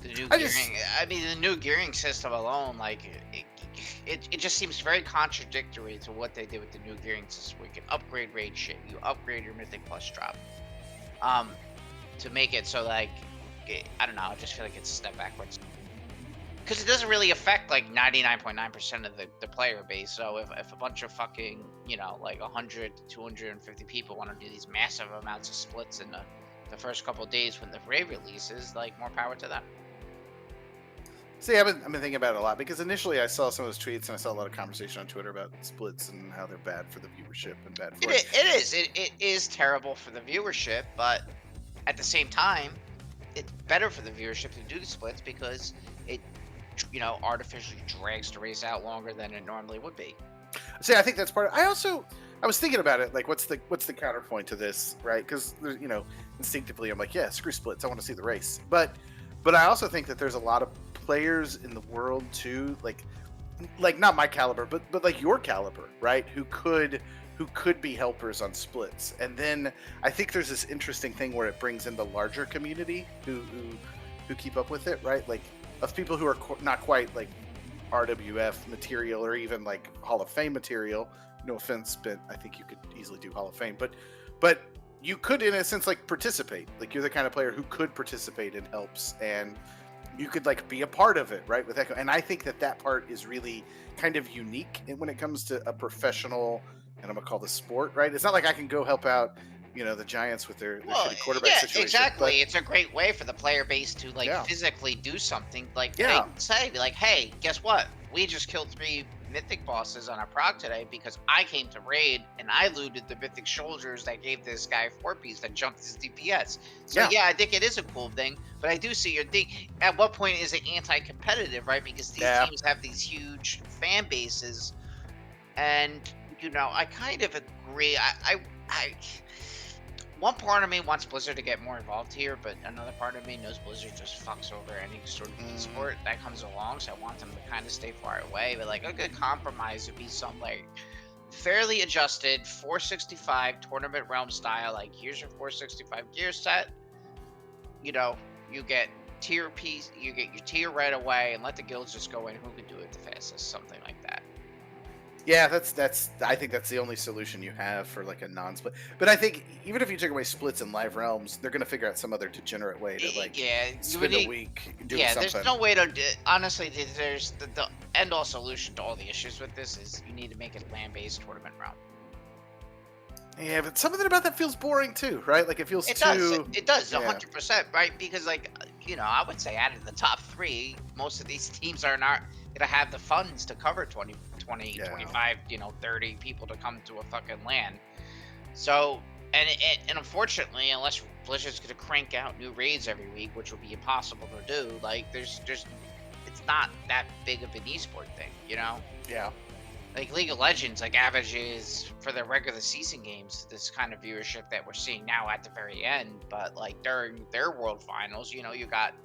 Speaker 4: the new gearing system alone, like it just seems very contradictory to what they did with the new gearing system, where you can upgrade raid shit, you upgrade your Mythic Plus drop, to make it so like, I don't know, I just feel like it's a step backwards. Because it doesn't really affect like 99.9% of the player base. So if a bunch of fucking, like 100 to 250 people want to do these massive amounts of splits in the first couple of days when the raid releases, like, more power to them.
Speaker 5: See, I've been thinking about it a lot, because initially I saw some of those tweets and I saw a lot of conversation on Twitter about splits and how they're bad for the viewership and bad for
Speaker 4: It is terrible for the viewership, but at the same time, it's better for the viewership to do the splits because it, artificially drags the race out longer than it normally would be.
Speaker 5: See, I think that's part of, I was thinking about it, like, what's the counterpoint to this, right? Because, instinctively I'm like, yeah, screw splits, I want to see the race. But I also think that there's a lot of players in the world too, like not my caliber, but like your caliber, right? Who could be helpers on splits. And then I think there's this interesting thing where it brings in the larger community who keep up with it, right? Like, of people who are not quite like RWF material or even like Hall of Fame material. No offense, but I think you could easily do Hall of Fame, but you could, in a sense, like, participate. Like, you're the kind of player who could participate in helps, and you could like be a part of it, right? With Echo. And I think that part is really kind of unique when it comes to a professional, and I'm gonna call this sport, right? It's not like I can go help out, the Giants with their shitty quarterback situation.
Speaker 4: Exactly.
Speaker 5: But
Speaker 4: it's a great way for the player base to physically do something. Like, hey, guess what? We just killed 3 Mythic bosses on our prog today because I came to raid and I looted the Mythic soldiers that gave this guy Flerpy that jumped his DPS. So yeah, I think it is a cool thing, but I do see your thing. At what point is it anti-competitive, right? Because these teams have these huge fan bases, and I kind of agree. I one part of me wants Blizzard to get more involved here, but another part of me knows Blizzard just fucks over any sort of esport that comes along, so I want them to kind of stay far away. But like, a good compromise would be some like fairly adjusted 465 tournament realm style. Like, here's your 465 gear set. you get tier piece, you get your tier right away, and let the guilds just go in who can do it the fastest, something like that.
Speaker 5: Yeah, that's. I think that's the only solution you have for like a non-split. But I think even if you take away splits in live realms, they're gonna figure out some other degenerate way to like spend a week doing something.
Speaker 4: There's no way to honestly. There's the end all solution to all the issues with this is you need to make it land-based tournament realm.
Speaker 5: Yeah, but something about that feels boring too, right? Like it feels
Speaker 4: It
Speaker 5: too.
Speaker 4: does. It does,
Speaker 5: yeah.
Speaker 4: 100%, right? Because like I would say out of the top 3, most of these teams are not gonna have the funds to cover 20, 25, 30 people to come to a fucking LAN. So, and unfortunately, unless Blizzard's gonna crank out new raids every week, which would be impossible to do, like it's not that big of an esport thing,
Speaker 5: Yeah.
Speaker 4: Like League of Legends, like averages for their regular season games, this kind of viewership that we're seeing now at the very end. But like during their World Finals, you got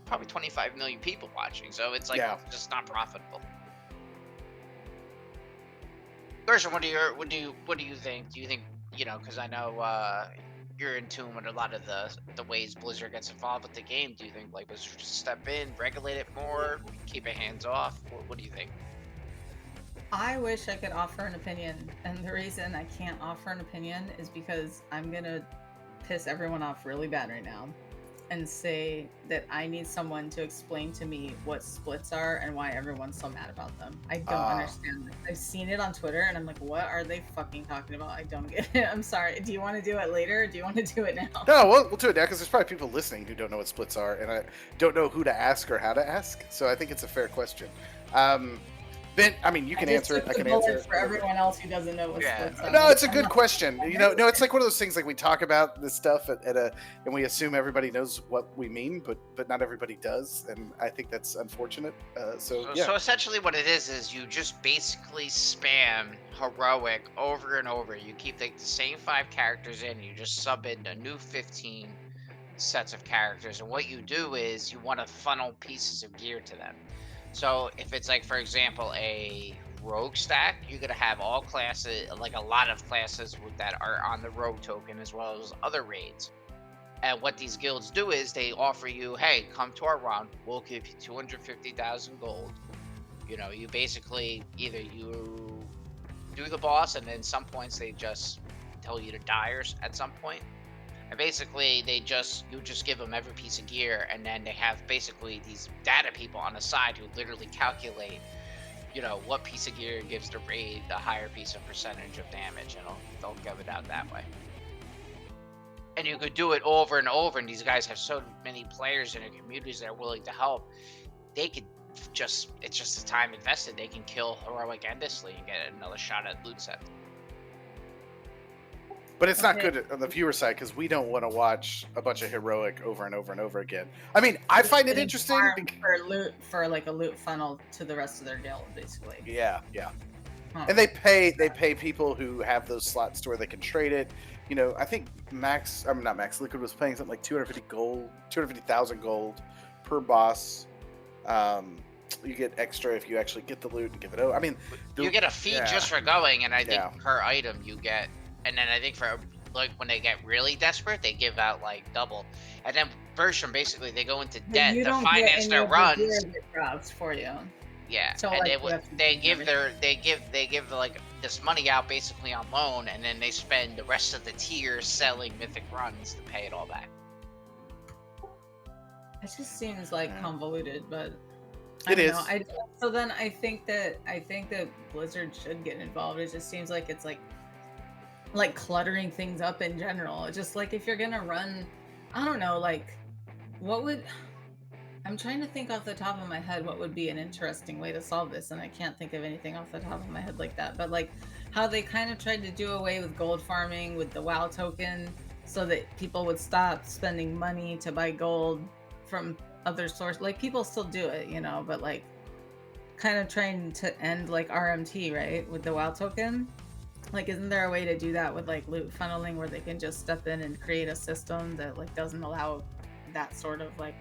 Speaker 4: probably 25 million people watching, so it's like just not profitable. Gershom, what do you think? Do you think because I know you're in tune with a lot of the ways Blizzard gets involved with the game. Do you think like Blizzard should step in, regulate it more, keep it hands off? What do you think?
Speaker 2: I wish I could offer an opinion, and the reason I can't offer an opinion is because I'm gonna piss everyone off really bad right now and say that I need someone to explain to me what splits are and why everyone's so mad about them. I don't understand it. I've seen it on Twitter and I'm like, what are they fucking talking about? I don't get it. I'm sorry. Do you want to do it later or do you want to do it now?
Speaker 5: No, we'll do it now because there's probably people listening who don't know what splits are, and I don't know who to ask or how to ask. So I think it's a fair question. Ben, I mean, you can answer it. I can answer it
Speaker 2: for everyone else who doesn't know what splits are.
Speaker 5: No, it's a good question. No, it's like one of those things like we talk about this stuff and we assume everybody knows what we mean, but not everybody does, and I think that's unfortunate. So
Speaker 4: essentially what it is you just basically spam heroic over and over. You keep the same 5 characters in, you just sub in a new 15 sets of characters, and what you do is you want to funnel pieces of gear to them. So if it's like, for example, a rogue stack, you're going to have all classes, like a lot of classes that are on the rogue token as well as other raids. And what these guilds do is they offer you, hey, come to our run, we'll give you 250,000 gold. You basically either you do the boss and then some points they just tell you to die at some point. And basically, you just give them every piece of gear, and then they have basically these data people on the side who literally calculate, what piece of gear gives the raid the higher piece of percentage of damage, and they'll give it out that way. And you could do it over and over, and these guys have so many players in their communities that are willing to help. They could it's just the time invested. They can kill heroic endlessly and get another shot at loot set.
Speaker 5: But it's not good on the viewer side because we don't want to watch a bunch of heroic over and over and over again. I mean, I find it interesting
Speaker 2: for like a loot funnel to the rest of their guild, basically.
Speaker 5: Yeah. And they pay people who have those slots to where they can trade it. I think Liquid was paying something like 250,000 gold per boss. You get extra if you actually get the loot and give it over. I mean,
Speaker 4: you get a fee just for going, and I think per item you get. And then I think for like when they get really desperate, they give out like double. And then Gershom, basically they go into debt to finance their runs.
Speaker 2: For you.
Speaker 4: Yeah, so and like they give like this money out basically on loan, and then they spend the rest of the tiers selling mythic runs to pay it all back.
Speaker 2: It just seems like convoluted, but
Speaker 5: it is.
Speaker 2: So then I think that Blizzard should get involved. It just seems like it's like cluttering things up in general. It's just like if you're gonna run, I don't know, like I'm trying to think off the top of my head what would be an interesting way to solve this, and I can't think of anything off the top of my head like that. But like how they kind of tried to do away with gold farming with the WoW token so that people would stop spending money to buy gold from other sources. Like people still do it, but like kind of trying to end like RMT, right, with the WoW token. Like, isn't there a way to do that with like loot funneling where they can just step in and create a system that like doesn't allow that sort of like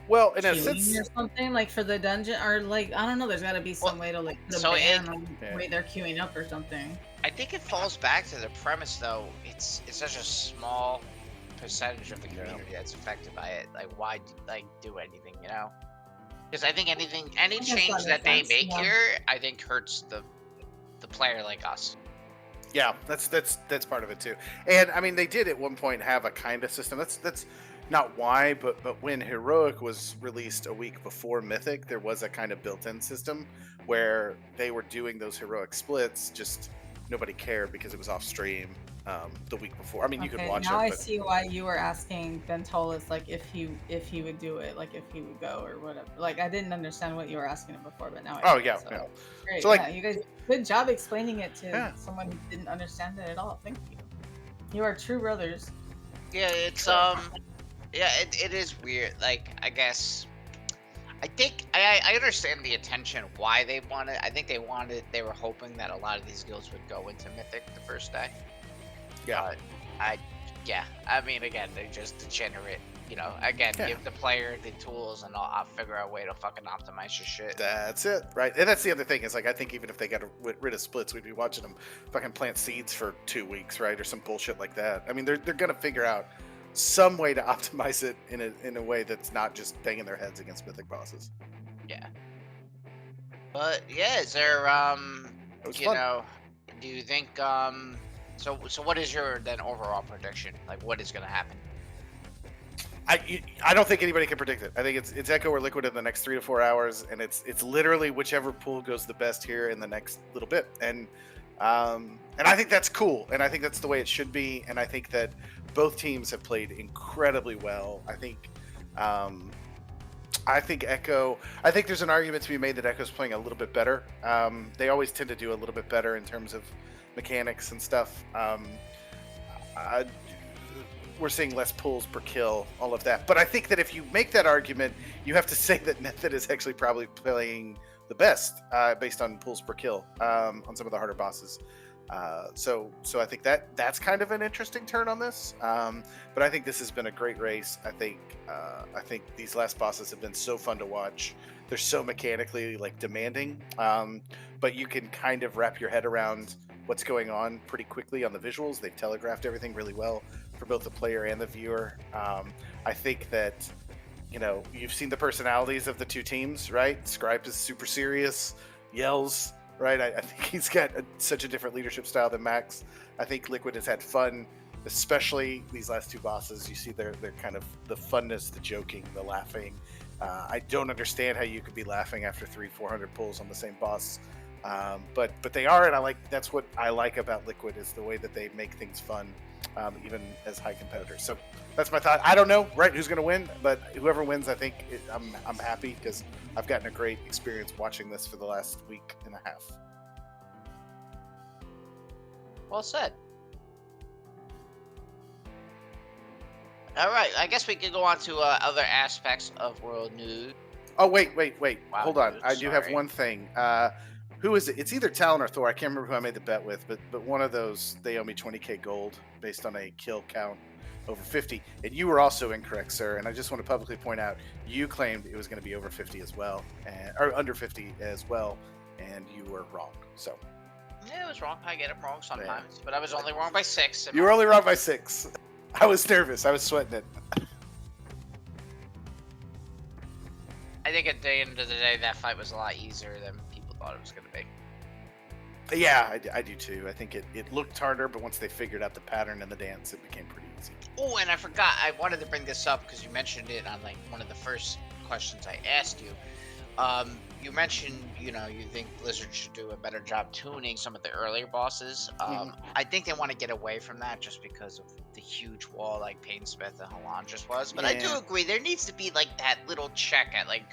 Speaker 5: in a sense
Speaker 2: or something like for the dungeon, or like I don't know, there's got to be some way to like put a ban on the way they're queuing up or something.
Speaker 4: I think it falls back to the premise though. It's such a small percentage of the community that's affected by it. Like, why do anything, you know? Because I think any
Speaker 2: guess
Speaker 4: change
Speaker 2: that
Speaker 4: that
Speaker 2: makes
Speaker 4: they
Speaker 2: sense,
Speaker 4: make
Speaker 2: yeah.
Speaker 4: here, I think hurts the player like us.
Speaker 5: Yeah, that's part of it too. And I mean, they did at one point have a kind of system. That's not why, but when Heroic was released a week before Mythic, there was a kind of built-in system where they were doing those Heroic splits. Just nobody cared because it was off stream the week before. I mean, you could watch
Speaker 2: now
Speaker 5: it.
Speaker 2: I
Speaker 5: But
Speaker 2: see why you were asking Bentolas, like if he would do it, like if he would go or whatever. Like I didn't understand what you were asking him before, but now I
Speaker 5: Oh,
Speaker 2: get
Speaker 5: yeah,
Speaker 2: it, so.
Speaker 5: yeah.
Speaker 2: Great.
Speaker 5: So, like-
Speaker 2: yeah, you guys, good job explaining it to
Speaker 5: Yeah.
Speaker 2: someone who didn't understand it at all. Thank you. You are true brothers.
Speaker 4: Yeah, it's yeah, it is weird. Like, I guess I think I understand the intention why they wanted. I think they were hoping that a lot of these guilds would go into Mythic the first day.
Speaker 5: yeah,
Speaker 4: I mean, again, they're just degenerate. You know, again,
Speaker 5: Yeah.
Speaker 4: give the player the tools, and I'll figure out a way to fucking optimize your shit.
Speaker 5: that's it, right? And that's the other thing is like I think even if they got rid of splits, we'd be watching them fucking plant seeds for 2 weeks, right, or some bullshit like that. I mean, they're gonna figure out some way to optimize it in a way that's not just banging their heads against mythic bosses.
Speaker 4: Yeah. But yeah, is there
Speaker 5: It was
Speaker 4: you
Speaker 5: fun.
Speaker 4: know, do you think so what is your then overall prediction? Like, what is gonna happen?
Speaker 5: I don't think anybody can predict it. I think it's Echo or Liquid in the next 3 to 4 hours, and it's literally whichever pool goes the best here in the next little bit. And I think that's cool, and I think that's the way it should be. And I think that both teams have played incredibly well. I think Echo. I think there's an argument to be made that Echo's playing a little bit better. They always tend to do a little bit better in terms of mechanics and stuff. We're seeing less pulls per kill, all of that. But I think that if you make that argument, you have to say that Method is actually probably playing the best based on pulls per kill on some of the harder bosses. So I think that's kind of an interesting turn on this. But I think this has been a great race. I think these last bosses have been so fun to watch. They're so mechanically like demanding, but you can kind of wrap your head around what's going on pretty quickly on the visuals. They've telegraphed everything really well for both the player and the viewer. I think that, you know, you've seen the personalities of the two teams, right? Scripe is super serious, yells, right? I think he's got such a different leadership style than Max. I think Liquid has had fun, especially these last two bosses. You see their kind of the funness, the joking, the laughing. I don't understand how you could be laughing after 300-400 pulls on the same boss. But they are, and that's what I like about Liquid is the way that they make things fun, even as high competitors. So that's my thought. I don't know, right, who's going to win, but whoever wins, I think I'm happy because I've gotten a great experience watching this for the last week and a half.
Speaker 4: Well said. All right, I guess we could go on to other aspects of world news.
Speaker 5: Oh, wait.
Speaker 4: Wow,
Speaker 5: Hold on.
Speaker 4: dude,
Speaker 5: I do have
Speaker 4: sorry.
Speaker 5: one thing. Who is it? It's either Talon or Thor. I can't remember who I made the bet with, but one of those, they owe me 20k gold based on a kill count over 50. And you were also incorrect, sir. And I just want to publicly point out, you claimed it was going to be over 50 as well, or under 50 as well, and you were wrong. So
Speaker 4: Yeah, it was wrong. I get it wrong sometimes, but I was only wrong by 6.
Speaker 5: you were only wrong by 6. I was nervous. I was sweating it.
Speaker 4: I think at the end of the day, that fight was a lot easier than people thought it was going to be.
Speaker 5: Yeah, I do too. I think it looked harder, but once they figured out the pattern and the dance, it became pretty easy.
Speaker 4: Oh, and I forgot. I wanted to bring this up because you mentioned it on like one of the first questions I asked you. You mentioned, you think Blizzard should do a better job tuning some of the earlier bosses. I think they want to get away from that just because of the huge wall like Painsmith and Halandras was. But I do
Speaker 5: Yeah.
Speaker 4: agree, there needs to be like that little check at like,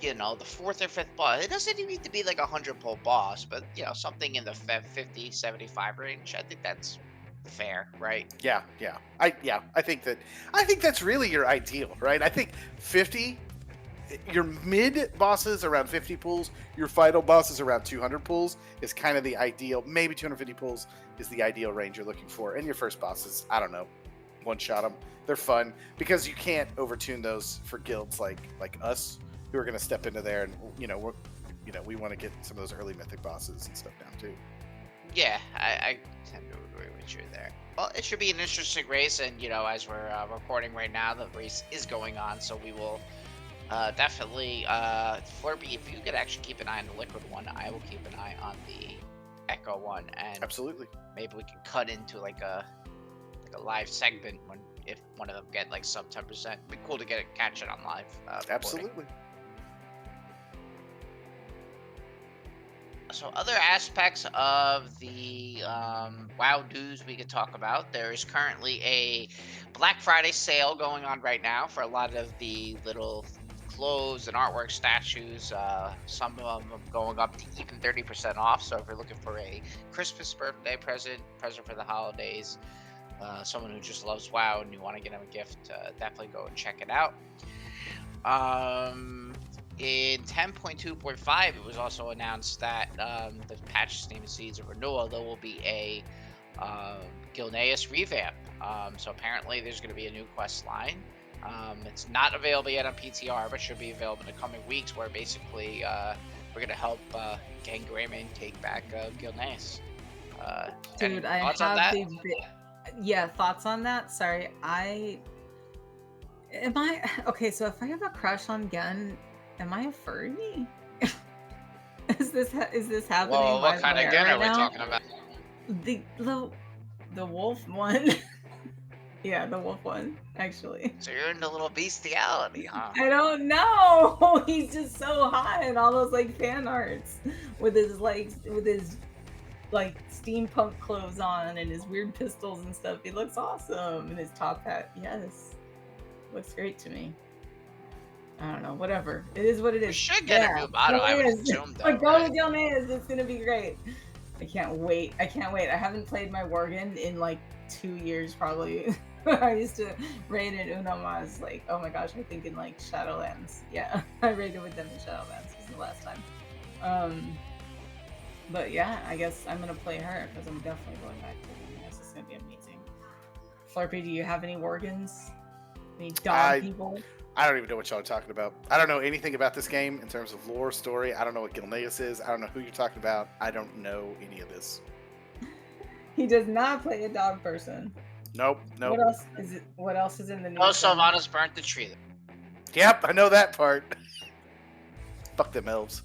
Speaker 4: the 4th or 5th boss. It doesn't even need to be like a 100-pull boss, but something in the 50, 75 range. I think that's fair, right?
Speaker 5: Yeah. I think that's really your ideal, right? I think 50. Your mid bosses around 50 pulls, your final bosses around 200 pulls is kind of the ideal. Maybe 250 pulls is the ideal range you're looking for. And your first bosses, I don't know, one shot them. They're fun because you can't overtune those for guilds like us who are going to step into there and we want to get some of those early mythic bosses and stuff down too.
Speaker 4: Yeah, I tend to agree with you there. Well, it should be an interesting race, and as we're recording right now, the race is going on, so we will definitely, Flerpy, if you could actually keep an eye on the liquid one, I will keep an eye on the Echo one, and
Speaker 5: Absolutely.
Speaker 4: maybe we can cut into like a live segment if one of them get like sub 10%. It'd be cool to catch it on live. Recording.
Speaker 5: Absolutely.
Speaker 4: So other aspects of the WoW news we could talk about. There is currently a Black Friday sale going on right now for a lot of the little clothes and artwork statues. Some of them going up to even 30% off. So if you're looking for a Christmas birthday present for the holidays, someone who just loves WoW and you want to get them a gift, definitely go and check it out. In 10.2.5, it was also announced that the patch name Seeds of Renewal, there will be a Gilneas revamp. So apparently there's going to be a new quest line. It's not available yet on PTR, but should be available in the coming weeks, where basically we're going to help Gang Grayman take back Gilneas.
Speaker 2: Dude, I have thoughts on that. Sorry, okay? So if I have a crush on Gen, am I a furry? is this happening?
Speaker 4: Well, what kind of Gen are we talking about?
Speaker 2: The wolf one. Yeah, the wolf one, actually.
Speaker 4: So you're into little bestiality, huh?
Speaker 2: I don't know. He's just so hot in all those like fan arts with his steampunk clothes on and his weird pistols and stuff. He looks awesome, and his top hat. Yes, looks great to me. I don't know. Whatever. It is what it is.
Speaker 4: We should get a new model. I would assume though.
Speaker 2: But go with Gilneas. It's gonna be great. I can't wait. I haven't played my Worgen in like 2 years probably. I used to raid in Unomaz, like, oh my gosh, I think in like Shadowlands. Yeah, I raided with them in Shadowlands. This is the last time. But yeah, I guess I'm gonna play her because I'm definitely going back to Gilneas. It's gonna be amazing. Flerpy, do you have any Worgens? Any dog people?
Speaker 5: I don't even know what y'all are talking about. I don't know anything about this game in terms of lore, story. I don't know what Gilneas is. I don't know who you're talking about. I don't know any of this.
Speaker 2: He does not play a dog person.
Speaker 5: Nope.
Speaker 2: What else is in the news?
Speaker 4: Oh, Sylvanas burnt the tree.
Speaker 5: Yep, I know that part. Fuck them elves.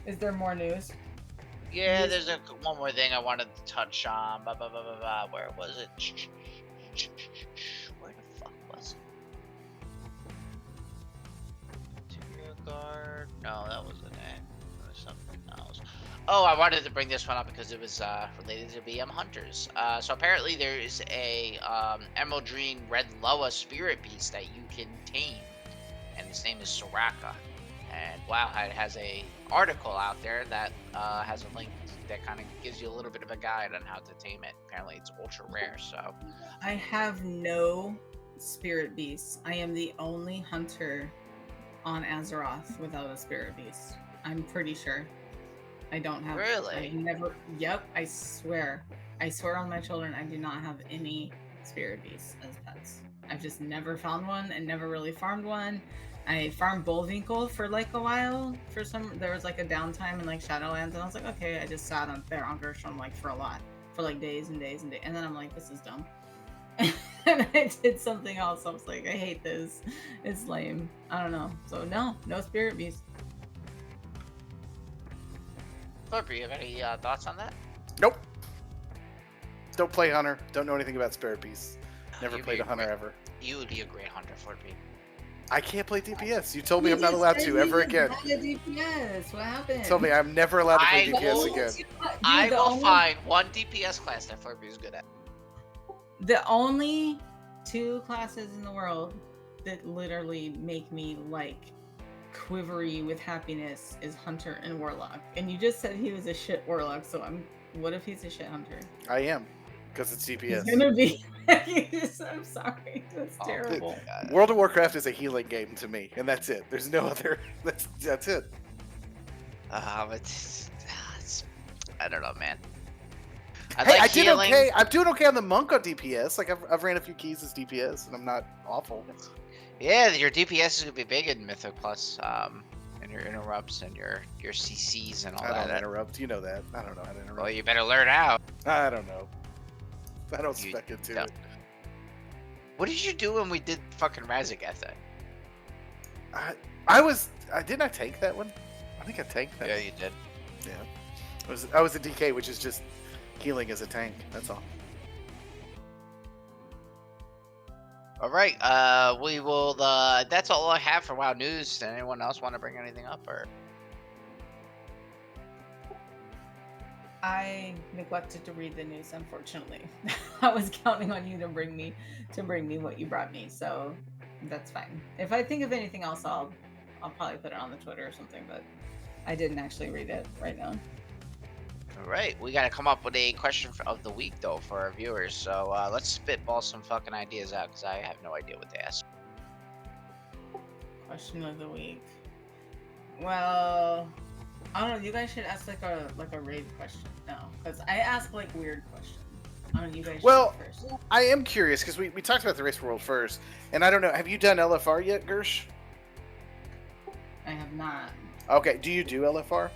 Speaker 2: Is there more news?
Speaker 4: Yeah, there's one more thing I wanted to touch on. Where was it? Where the fuck was it? Interior guard? No, that wasn't it. There was something else. Oh, I wanted to bring this one up because it was related to BM Hunters. So apparently there is a Emerald Dream Red Loa spirit beast that you can tame, and his name is Soraka. And WoW has a article out there that has a link that kind of gives you a little bit of a guide on how to tame it. Apparently it's ultra rare, so.
Speaker 2: I have no spirit beasts. I am the only hunter on Azeroth without a spirit beast. I'm pretty sure. I don't have.
Speaker 4: Really?
Speaker 2: I never. Yep. I swear. I swear on my children, I do not have any spirit beasts as pets. I've just never found one and never really farmed one. I farmed Bullwinkle for like a while. There was like a downtime in like Shadowlands, and I was like, okay, I just sat on there on Gershom like for like days and days and days, and then I'm like, this is dumb. And I did something else. I was like, I hate this. It's lame. I don't know. So no spirit beast.
Speaker 4: Flerpy, you have any thoughts on that?
Speaker 5: Nope. Don't play Hunter. Don't know anything about spirit beasts. Never played a Hunter ever.
Speaker 4: You would be a great hunter, Flerpy.
Speaker 5: I can't play DPS. You told me I'm not allowed to ever again.
Speaker 2: DPS. What happened?
Speaker 5: You told me I'm never allowed to play DPS again.
Speaker 4: I will find one DPS class that Flerpy is good at.
Speaker 2: The only 2 classes in the world that literally make me like quivery with happiness is Hunter and Warlock. And you just said he was a shit Warlock, so what if he's a shit Hunter?
Speaker 5: I am, because it's DPS.
Speaker 2: He's gonna be. I'm sorry, that's terrible.
Speaker 5: World of Warcraft is a healing game to me, and that's it. There's no other. That's it.
Speaker 4: I don't know, man.
Speaker 5: I did okay. I'm doing okay on the monk on DPS. Like I've ran a few keys as DPS, and I'm not awful.
Speaker 4: Yeah, your DPS is gonna be big in Mythic Plus. and your interrupts and your CCs and all
Speaker 5: I don't
Speaker 4: that.
Speaker 5: interrupt. You know that. I don't know how to interrupt.
Speaker 4: Well, you better learn how.
Speaker 5: I don't know. I don't
Speaker 4: You
Speaker 5: spec into
Speaker 4: don't.
Speaker 5: it.
Speaker 4: What did you do when we did fucking Razagath?
Speaker 5: Didn't I tank that one? I think I tanked that.
Speaker 4: Yeah,
Speaker 5: one.
Speaker 4: you did.
Speaker 5: Yeah. I was a DK, which is just healing as a tank. That's all.
Speaker 4: All right. We will. That's all I have for WoW news. Does anyone else want to bring anything up or?
Speaker 2: I neglected to read the news, unfortunately. I was counting on you to bring me what you brought me, so that's fine. If I think of anything else, I'll probably put it on the Twitter or something, but I didn't actually read it right now.
Speaker 4: All right, we got to come up with a question of the week though for our viewers. So let's spitball some fucking ideas out because I have no idea what to ask.
Speaker 2: Question of the week. Well, I don't know. You guys should ask like a raid question. No, because I ask like weird questions. I don't know. You guys.
Speaker 5: Well,
Speaker 2: should first.
Speaker 5: I am curious because we talked about the race world first, and I don't know. Have you done LFR yet, Gersh?
Speaker 2: I have not.
Speaker 5: Okay. Do you do LFR?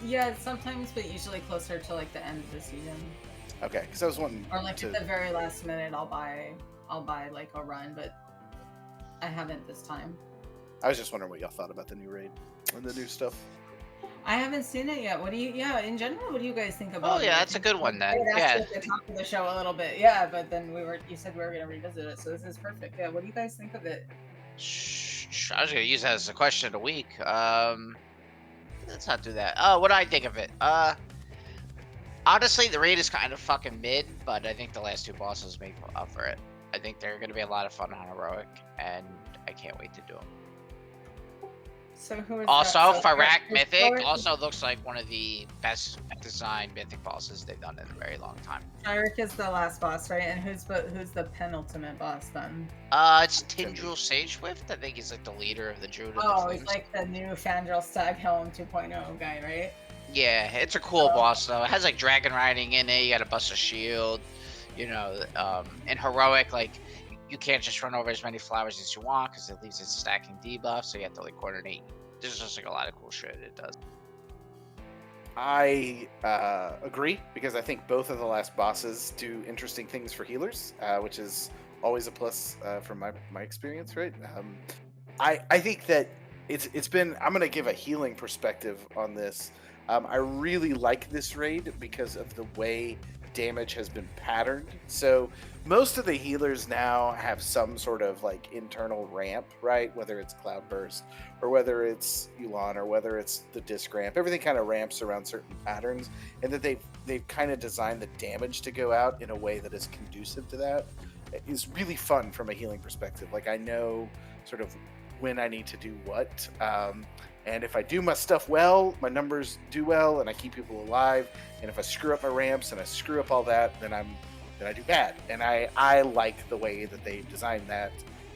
Speaker 2: Yeah, sometimes, but usually closer to like the end of the season.
Speaker 5: Okay, because I was wanting
Speaker 2: Or like
Speaker 5: to.
Speaker 2: at the very last minute, I'll buy like a run, but I haven't this time.
Speaker 5: I was just wondering what y'all thought about the new raid and the new stuff.
Speaker 2: I haven't seen it yet. What do you? Yeah, in general, what do you guys think about?
Speaker 4: Oh
Speaker 2: it?
Speaker 4: yeah, that's a good one then.
Speaker 2: I
Speaker 4: Yeah.
Speaker 2: asked you at the top of the show a little bit, yeah, but then you said we were gonna revisit it, so this is perfect. Yeah, what do you guys think of it?
Speaker 4: Shh, I was gonna use that as a question of the week. Let's not do that. What do I think of it? Honestly, the raid is kind of fucking mid, but I think the last two bosses make up for it. I think they're gonna be a lot of fun on heroic, and I can't wait to do them.
Speaker 2: So who is
Speaker 4: Also,
Speaker 2: that? So,
Speaker 4: Farak
Speaker 2: who's
Speaker 4: Mythic
Speaker 2: Farak?
Speaker 4: also looks like one of the best designed Mythic bosses they've done in a very long time.
Speaker 2: Farak is the last boss, right? And who's the penultimate boss then?
Speaker 4: It's Tindril Sageswift. I think he's like the leader of the Druid of the
Speaker 2: Oh, he's
Speaker 4: Flames.
Speaker 2: like the new Fandral Staghelm 2.0 guy, right?
Speaker 4: Yeah, it's a cool boss though. It has like dragon riding in it. You gotta bust a shield. You know, in heroic, like you can't just run over as many flowers as you want because it leaves it stacking debuffs. So you have to like coordinate. There's just like a lot of cool shit it does.
Speaker 5: I agree because I think both of the last bosses do interesting things for healers, which is always a plus from my experience, right? I think that it's been. I'm gonna give a healing perspective on this. I really like this raid because of the way damage has been patterned. So most of the healers now have some sort of like internal ramp, right? Whether it's Cloudburst or whether it's Yu'lon or whether it's the disc ramp, everything kind of ramps around certain patterns, and that they've kind of designed the damage to go out in a way that is conducive to that. It's really fun from a healing perspective. Like I know sort of when I need to do what. And if I do my stuff well, my numbers do well, and I keep people alive. And if I screw up my ramps and I screw up all that, then I do bad. And I like the way that they designed that.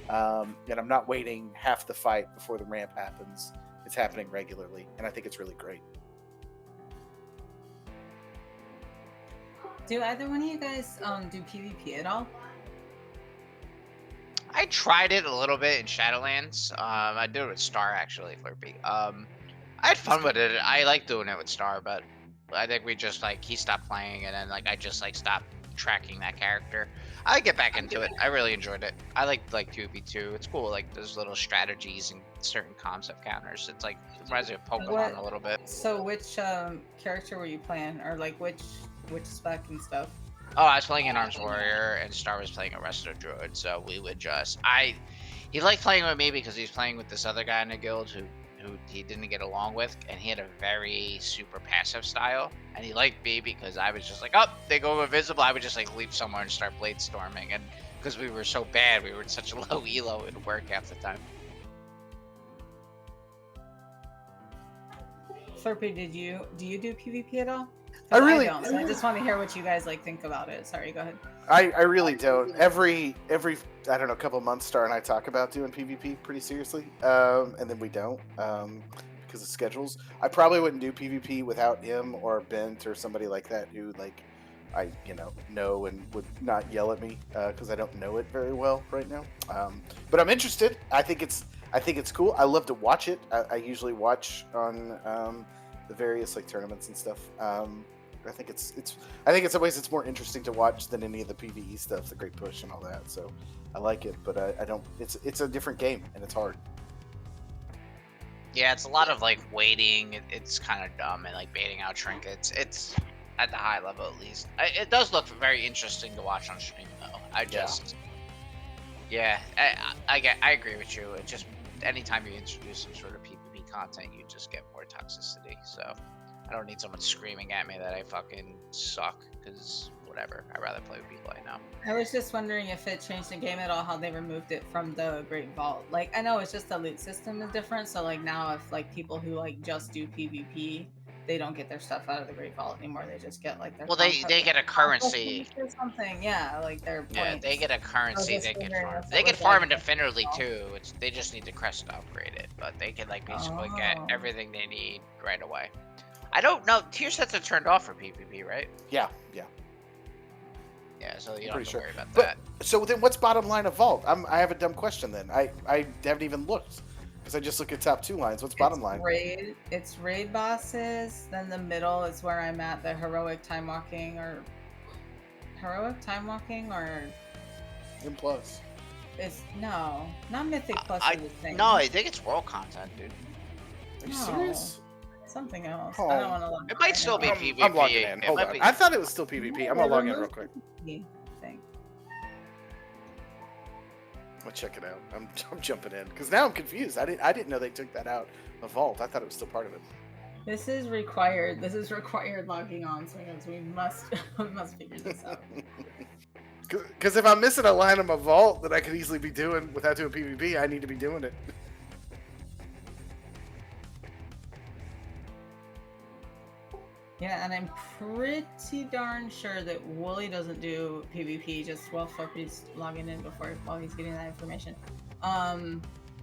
Speaker 5: And I'm not waiting half the fight before the ramp happens. It's happening regularly, and I think it's really great.
Speaker 2: Do either one of you guys do PvP at all?
Speaker 4: I tried it a little bit in Shadowlands. I did it with Star actually, Flerpy. I had fun with it. I like doing it with Star, but I think we just like he stopped playing, and then like I just like stopped tracking that character. I get back into it. I really enjoyed it. I like 2v2. It's cool. Like there's little strategies and certain concept counters. It's like it reminds me of Pokemon a little bit.
Speaker 2: So which character were you playing, or like which spec and stuff?
Speaker 4: Oh, I was playing an Arms Warrior, and Star was playing a Resto Druid, so we would just... He liked playing with me because he was playing with this other guy in the guild who he didn't get along with, and he had a very super passive style, and he liked me because I was just like, oh, they go invisible, I would just like leap somewhere and start blade storming, and because we were so bad, we were in such a low elo, it would work half the time.
Speaker 2: Flerpy, do you do PvP at all?
Speaker 5: I really
Speaker 2: don't, so I just want to hear what you guys like think about it. Sorry, go ahead.
Speaker 5: I really don't. Every I don't know, couple months, Star and I talk about doing PvP pretty seriously, and then we don't because of schedules. I probably wouldn't do PvP without him or Bent or somebody like that who like I know and would not yell at me because I don't know it very well right now. But I'm interested. I think I think it's cool. I love to watch it. I usually watch on the various like tournaments and stuff. I think it's I think in some ways it's more interesting to watch than any of the PvE stuff, the Great Push and all that. So I like it, but I don't. It's a different game and it's hard.
Speaker 4: Yeah, it's a lot of like waiting. It's kind of dumb and like baiting out trinkets. It's at the high level at least. It does look very interesting to watch on stream though. Yeah, I agree with you. It just anytime you introduce some sort of PvP content, you just get more toxicity. So I don't need someone screaming at me that I fucking suck because whatever. I'd rather play with people I know.
Speaker 2: I was just wondering if it changed the game at all, how they removed it from the Great Vault. Like, I know it's just the loot system is different, so like now if like people who like just do PvP, they don't get their stuff out of the Great Vault anymore. They just get like their
Speaker 4: they get a currency
Speaker 2: or something. Yeah, like their points.
Speaker 4: they get a currency.
Speaker 2: just
Speaker 4: They can
Speaker 2: wondering
Speaker 4: farm.
Speaker 2: if
Speaker 4: They
Speaker 2: it
Speaker 4: can
Speaker 2: was,
Speaker 4: farm
Speaker 2: like,
Speaker 4: independently too. They just need the crest to upgrade it, but they can like basically get
Speaker 2: Oh.
Speaker 4: everything they need right away. I don't know. Tier sets are turned off for PvP, right?
Speaker 5: Yeah.
Speaker 4: Yeah, so you don't
Speaker 5: Pretty
Speaker 4: have to
Speaker 5: sure.
Speaker 4: worry about
Speaker 5: But
Speaker 4: that.
Speaker 5: so then, what's bottom line of Vault? I have a dumb question then. I haven't even looked because I just look at top 2 lines. What's bottom line?
Speaker 2: It's raid bosses. Then the middle is where I'm at, the heroic time walking or
Speaker 5: M plus.
Speaker 2: it's no, not mythic plus
Speaker 4: I
Speaker 2: is the thing.
Speaker 4: No, I think it's world content, dude.
Speaker 5: Are you
Speaker 2: No.
Speaker 5: serious?
Speaker 2: Something else.
Speaker 5: Oh.
Speaker 2: I don't want to look.
Speaker 4: It might still be PvP.
Speaker 5: I'm logging in.
Speaker 4: It
Speaker 5: Hold
Speaker 4: might
Speaker 5: on.
Speaker 4: be-
Speaker 5: I thought it was still PvP. I'm gonna log in real quick.
Speaker 2: Thing.
Speaker 5: I'll check it out. I'm jumping in because now I'm confused. I didn't know they took that out of Vault. I thought it was still part of it.
Speaker 2: This is required. This is required logging on, so we must we must figure this out.
Speaker 5: Because if I'm missing a line of my Vault that I could easily be doing without doing PvP, I need to be doing it.
Speaker 2: Yeah, and I'm pretty darn sure that Wooly doesn't do PvP just while Flerpy's logging in while he's getting that information.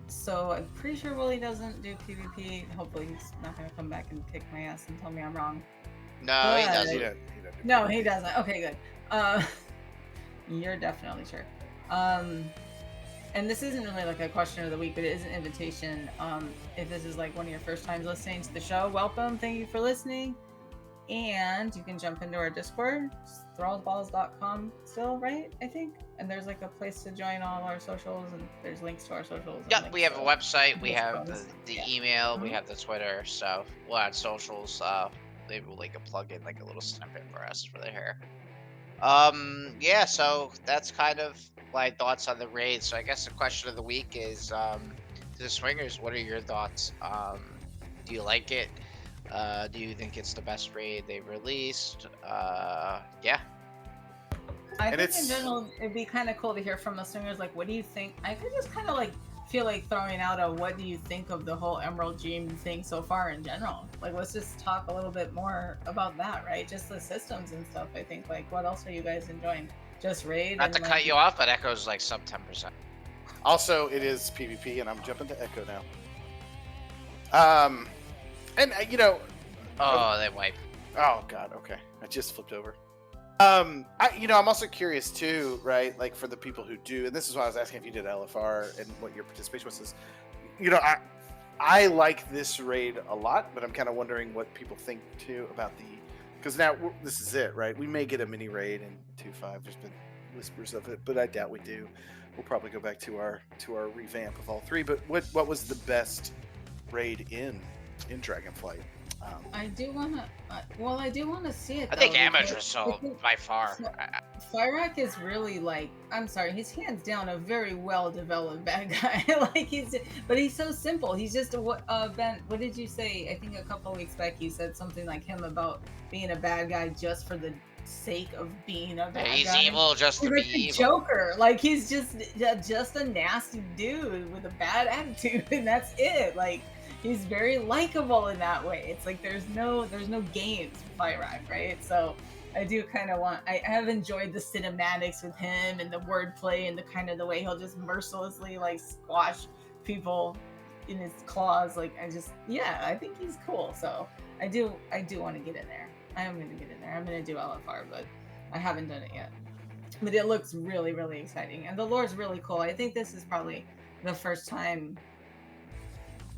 Speaker 2: So I'm pretty sure Wooly doesn't do PvP. Hopefully he's not gonna come back and kick my ass and tell me I'm wrong.
Speaker 4: No, he
Speaker 2: But-
Speaker 4: doesn't.
Speaker 5: He doesn't do
Speaker 2: No,
Speaker 5: PvP.
Speaker 2: he doesn't. Okay, good. You're definitely sure. And this isn't really like a question of the week, but it is an invitation. If this is like one of your first times listening to the show, welcome. Thank you for listening. And you can jump into our Discord, thrallsballs.com still, right? I think. And there's like a place to join all our socials, and there's links to our socials. and
Speaker 4: Yep,
Speaker 2: links
Speaker 4: we have a
Speaker 2: to-
Speaker 4: website, we
Speaker 2: Discord.
Speaker 4: have the
Speaker 2: Yeah.
Speaker 4: email, we
Speaker 2: Mhm.
Speaker 4: have the Twitter, so we'll add socials. Maybe we'll like plug in like a little snippet for us for the hair. Yeah, so that's kind of my thoughts on the raid. So I guess the question of the week is, to the swingers, what are your thoughts? Do you like it? Do you think it's the best raid they've released? Yeah.
Speaker 2: I
Speaker 5: And
Speaker 2: think
Speaker 5: it's-
Speaker 2: in general, it'd be kind of cool to hear from listeners. Like, what do you think? I could just kind of like feel like throwing out a what do you think of the whole Emerald Dream thing so far in general? Like, let's just talk a little bit more about that, right? Just the systems and stuff. I think, like, what else are you guys enjoying? Just raid?
Speaker 4: Not
Speaker 2: and,
Speaker 4: to
Speaker 2: like,
Speaker 4: cut you off, but Echo's like sub 10%.
Speaker 5: Also, it is PvP, and I'm jumping to Echo now. And
Speaker 4: Oh, they wipe.
Speaker 5: oh god, okay, I just flipped over. I'm also curious too, right? Like for the people who do, and this is why I was asking if you did LFR and what your participation was. Is, I like this raid a lot, but I'm kind of wondering what people think too about because now this is it, right? We may get a mini raid in 2.5. There's been whispers of it, but I doubt we do. We'll probably go back to our revamp of all 3. But what was the best raid in Dragonflight?
Speaker 2: I do want to see it.
Speaker 4: I think
Speaker 2: though,
Speaker 4: amateur
Speaker 2: because
Speaker 4: so
Speaker 2: I think
Speaker 4: by far.
Speaker 2: Fyrak is really like, I'm sorry, he's hands down a very well developed bad guy. Like but he's so simple. He's just Ben, what did you say? I think a couple weeks back you said something like him about being a bad guy just for the sake of being a bad
Speaker 4: He's
Speaker 2: guy.
Speaker 4: evil just to
Speaker 2: He's
Speaker 4: be
Speaker 2: like the
Speaker 4: evil.
Speaker 2: Joker. Like he's just a nasty dude with a bad attitude, and that's it. Like he's very likable in that way. It's like there's no games with Fyrak, right? So I do kind of I have enjoyed the cinematics with him and the wordplay and the kind of the way he'll just mercilessly like squash people in his claws. Like I think he's cool. So I do want to get in there. I am going to get in there. I'm going to do LFR, but I haven't done it yet. But it looks really, really exciting. And the lore's really cool. I think this is probably the first time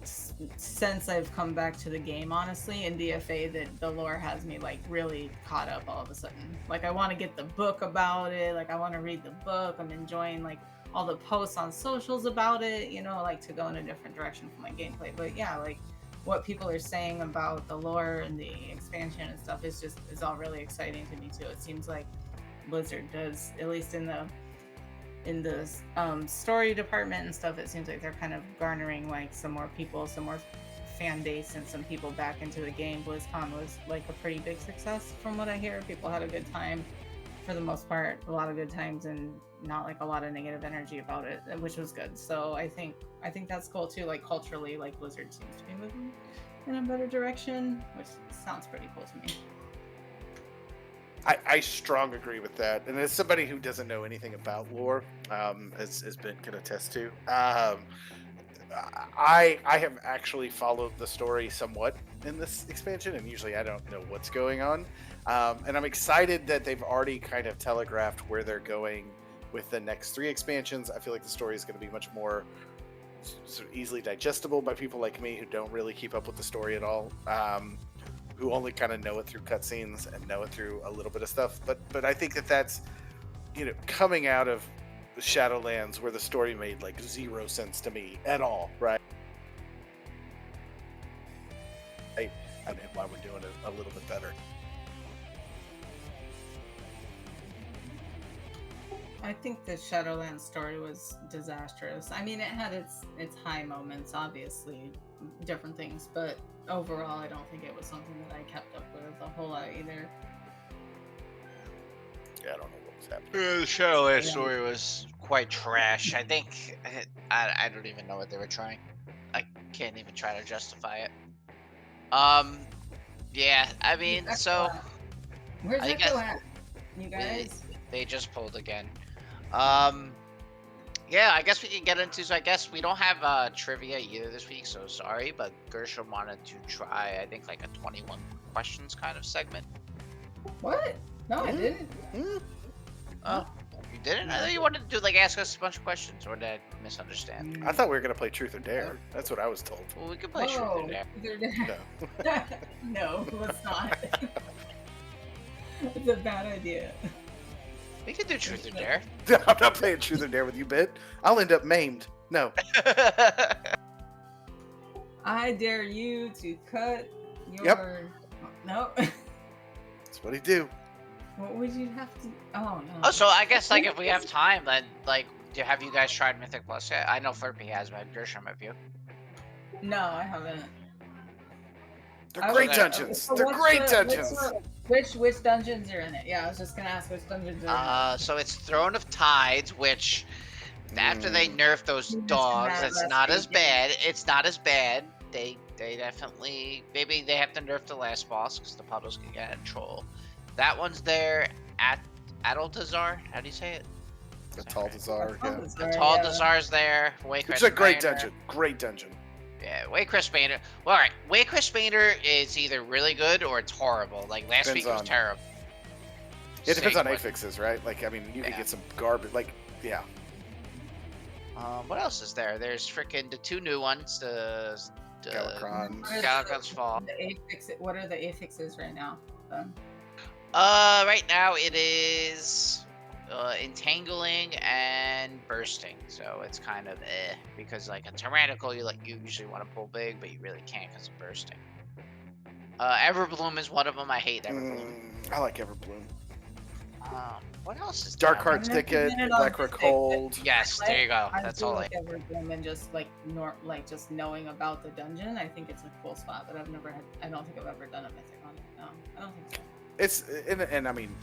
Speaker 2: since I've come back to the game, honestly, in DFA, that the lore has me like really caught up all of a sudden. Like I want to get the book about it. Like I want to read the book. I'm enjoying like all the posts on socials about it, you know, like to go in a different direction for my gameplay. But yeah, like what people are saying about the lore and the expansion and stuff is all really exciting to me too. It seems like Blizzard does, at least in the story department and stuff, it seems like they're kind of garnering like some more people, some more fan base, and some people back into the game. BlizzCon was like a pretty big success from what I hear. People had a good time for the most part, a lot of good times, and not like a lot of negative energy about it, which was good. So I think that's cool too. Like culturally, like Blizzard seems to be moving in a better direction, which sounds pretty cool to me.
Speaker 5: I strong agree with that, and as somebody who doesn't know anything about lore, as Ben can attest to, I have actually followed the story somewhat in this expansion, and usually I don't know what's going on, and I'm excited that they've already kind of telegraphed where they're going with the next 3 expansions. I feel like the story is going to be much more sort of easily digestible by people like me who don't really keep up with the story at all. Who only kind of know it through cutscenes and know it through a little bit of stuff. But I think that's, you know, coming out of Shadowlands where the story made like 0 sense to me at all, right? I mean, why we're doing it a little bit better.
Speaker 2: I think the Shadowlands story was disastrous. I mean, it had its high moments, obviously, different things, but overall, I don't think it was something that I kept up with a whole lot either.
Speaker 5: Yeah, I don't know what was happening.
Speaker 4: The Shadowlands story was quite trash. I think I don't even know what they were trying. I can't even try to justify it. Yeah, I mean, so
Speaker 2: where's
Speaker 4: I
Speaker 2: Echo at? You guys?
Speaker 4: they just pulled again. Yeah, I guess we can get into. So I guess we don't have trivia either this week. So sorry, but Gershom wanted to try, I think, like a 21 questions kind of segment.
Speaker 2: What? No, I didn't.
Speaker 4: Oh, you didn't? I thought you wanted to do like ask us a bunch of questions, or did I misunderstand?
Speaker 5: I thought we were gonna play Truth or Dare. That's what I was told.
Speaker 4: Well, we could play Truth or Dare.
Speaker 5: No.
Speaker 2: No, let's not. It's a bad idea.
Speaker 4: We could do Truth or Dare.
Speaker 5: I'm not playing Truth or Dare with you, Ben. I'll end up maimed. No.
Speaker 2: I dare you to cut your...
Speaker 5: Yep.
Speaker 2: No.
Speaker 5: That's what he do.
Speaker 2: What would you have to... Oh, no.
Speaker 4: Oh, so I guess like if we have time, then like, have you guys tried Mythic Plus yet? I know Flerpy has, but Gershom, have you?
Speaker 2: No, I haven't.
Speaker 5: They're great dungeons.
Speaker 2: So
Speaker 5: They're
Speaker 2: what's
Speaker 5: great
Speaker 2: the-
Speaker 5: dungeons.
Speaker 2: Which dungeons are in it? Yeah, I was just gonna ask which dungeons are in it.
Speaker 4: So it's Throne of Tides, which after they nerf those
Speaker 2: You mentioned
Speaker 4: dogs,
Speaker 2: that
Speaker 4: it's
Speaker 2: last
Speaker 4: not as
Speaker 2: week, yeah.
Speaker 4: bad. It's not as bad. They definitely, maybe they have to nerf the last boss because the puddles can get out of control. That one's there at Adultazar. How do you say it?
Speaker 5: The Taldazar, yeah.
Speaker 4: The Taldazar's there. Waycrest
Speaker 5: It's a great
Speaker 4: Manor.
Speaker 5: dungeon. Great dungeon.
Speaker 4: Yeah, Waycrest Manor. Well, alright. Waycrest Manor is either really good or it's horrible. Like last
Speaker 5: Depends
Speaker 4: week it was
Speaker 5: on-
Speaker 4: terrible.
Speaker 5: It depends on
Speaker 4: Sick,
Speaker 5: affixes, right? Like, I mean, you could
Speaker 4: Yeah.
Speaker 5: get some garbage. Like, yeah.
Speaker 4: What else is there? There's freaking the 2 new ones. The
Speaker 5: Galakrons.
Speaker 4: Galakrons Fall.
Speaker 2: What are the affixes right now?
Speaker 4: Right now it is entangling and bursting, so it's kind of because like a tyrannical, you usually want to pull big, but you really can't because of bursting. Everbloom is one of them. I hate Everbloom.
Speaker 5: I like Everbloom.
Speaker 4: What else is
Speaker 5: Dark
Speaker 4: there?
Speaker 5: Heart Thicket, Blackrock Hold.
Speaker 4: Yes, there you go. That's all.
Speaker 2: Like Everbloom, and just like just knowing about the dungeon, I think it's a cool spot. But I don't think I've ever done a mythic on it. No, I don't think so.
Speaker 5: It's and I mean,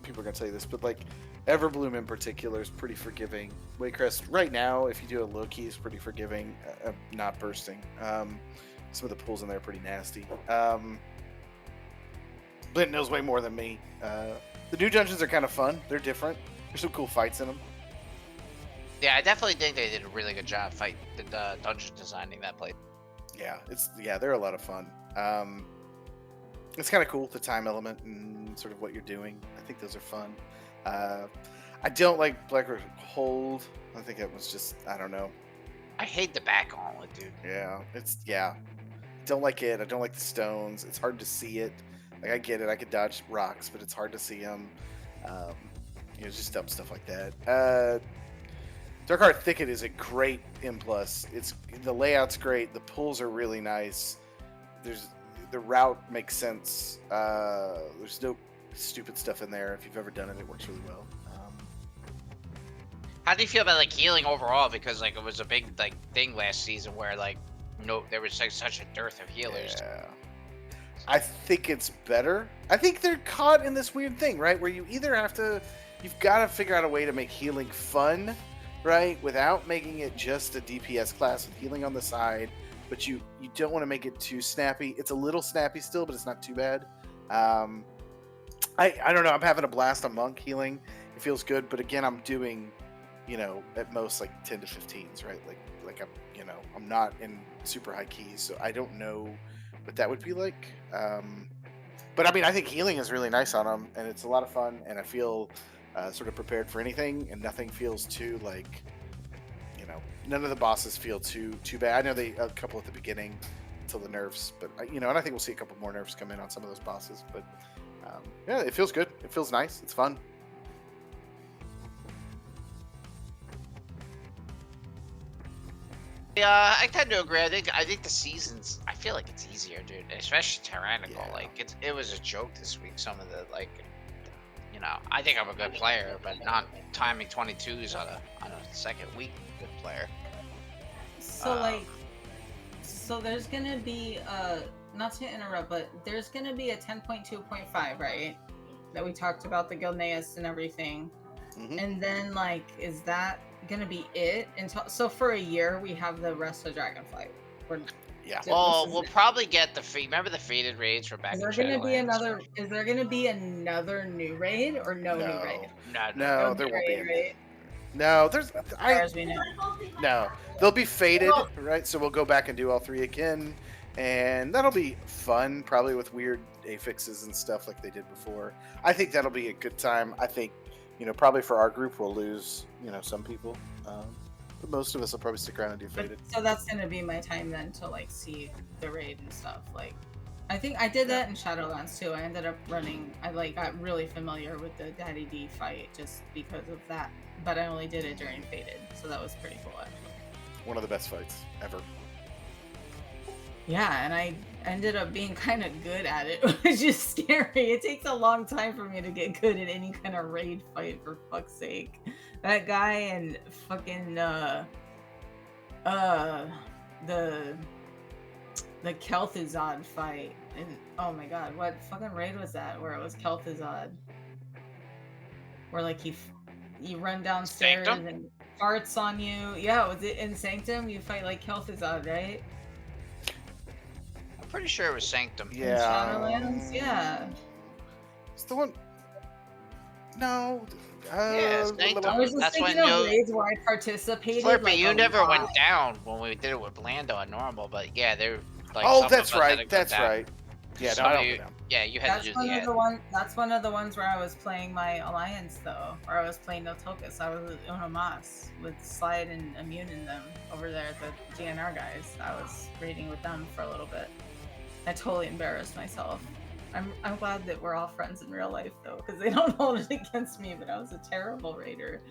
Speaker 5: people are gonna tell you this, but like Everbloom in particular is pretty forgiving. Waycrest right now, if you do a low key, is pretty forgiving, not bursting. Some of the pulls in there are pretty nasty. Blint knows way more than me. The new dungeons are kind of fun. They're different. There's some cool fights in them.
Speaker 4: Yeah, I definitely think they did a really good job dungeon designing that place.
Speaker 5: Yeah, they're a lot of fun. It's kind of cool, the time element and sort of what you're doing. I think those are fun. I don't like Blackrock Hold. I think it was just, I don't know.
Speaker 4: I hate the back gauntlet, dude.
Speaker 5: Yeah, don't like it. I don't like the stones. It's hard to see it. Like, I get it. I could dodge rocks, but it's hard to see them. Just dumb stuff like that. Darkheart Thicket is a great M+. The layout's great. The pulls are really nice. The route makes sense. There's no stupid stuff in there. If you've ever done it, it works really well.
Speaker 4: How do you feel about like healing overall? Because like it was a big like thing last season where like there was like such a dearth of healers.
Speaker 5: Yeah. I think it's better. I think they're caught in this weird thing, right? Where you've got to figure out a way to make healing fun, right? Without making it just a DPS class with healing on the side, but you don't want to make it too snappy. It's a little snappy still, but it's not too bad. I don't know. I'm having a blast on Monk healing. It feels good, but again, I'm doing, at most like 10 to 15s, right? Like I'm not in super high keys, so I don't know what that would be like. But I mean, I think healing is really nice on them, and it's a lot of fun, and I feel sort of prepared for anything, and nothing feels too like, none of the bosses feel too bad. I know a couple at the beginning until the nerfs, but and I think we'll see a couple more nerfs come in on some of those bosses. But yeah, it feels good. It feels nice. It's fun.
Speaker 4: Yeah, I tend to agree. I think the seasons. I feel like it's easier, dude. Especially Tyrannical.
Speaker 5: Yeah.
Speaker 4: Like it was a joke this week. Some of the like, I think I'm a good player, but not timing 22s on a second week good player.
Speaker 2: So so there's gonna be not to interrupt, but there's gonna be a 10.2.5, right? That we talked about the Gilneas and everything, and then is that gonna be it until for a year we have the rest of Dragonflight?
Speaker 5: Yeah.
Speaker 4: Well, we'll probably get remember the faded raids from back in
Speaker 2: Is there gonna be another new raid or no new raid?
Speaker 5: No, there won't be.
Speaker 2: Right?
Speaker 5: No, there's.
Speaker 2: As far as we know.
Speaker 5: No, they'll be faded, right? So we'll go back and do all 3 again, and that'll be fun. Probably with weird affixes and stuff like they did before. I think that'll be a good time. I think, probably for our group we'll lose, some people. But most of us will probably stick around and do faded.
Speaker 2: So that's gonna be my time then to see the raid and stuff. I think I did that in Shadowlands too. I ended up running. I got really familiar with the Daddy D fight just because of that. But I only did it during faded, so that was pretty cool actually.
Speaker 5: One of the best fights ever.
Speaker 2: Yeah, and I ended up being kind of good at it, which is scary. It takes a long time for me to get good at any kind of raid fight, for fuck's sake. That guy and fucking the Kel'Thuzad fight, and oh my god, what fucking raid was that? Where it was Kel'Thuzad, where you run downstairs
Speaker 4: Sanctum?
Speaker 2: and farts on you. Yeah, was it in Sanctum? You fight Kel'Thuzad, right?
Speaker 4: I'm pretty sure it was Sanctum.
Speaker 2: In Shadowlands? Yeah.
Speaker 5: It's the one. No.
Speaker 4: Yeah, Sanctum.
Speaker 2: I was just
Speaker 4: That's
Speaker 2: thinking
Speaker 4: when
Speaker 2: of raids where I participated.
Speaker 4: Flerpy, you
Speaker 2: a
Speaker 4: never
Speaker 2: lot.
Speaker 4: went down when we did it with Blando on normal, but yeah, they're
Speaker 5: Oh,
Speaker 4: some
Speaker 5: that's
Speaker 4: of us had to
Speaker 5: right.
Speaker 4: go
Speaker 5: That's
Speaker 4: down.
Speaker 5: right. Yeah, no,
Speaker 4: Some
Speaker 5: I
Speaker 4: of
Speaker 5: don't
Speaker 4: you-
Speaker 5: go down.
Speaker 4: Yeah, you had to do the end.
Speaker 2: That's one of the ones where I was playing my Alliance though, where I was playing No Tokus. I was with Unamas with Slide and Immune in them over there at the GNR guys. I was raiding with them for a little bit. I totally embarrassed myself. I'm glad that we're all friends in real life though, because they don't hold it against me. But I was a terrible raider.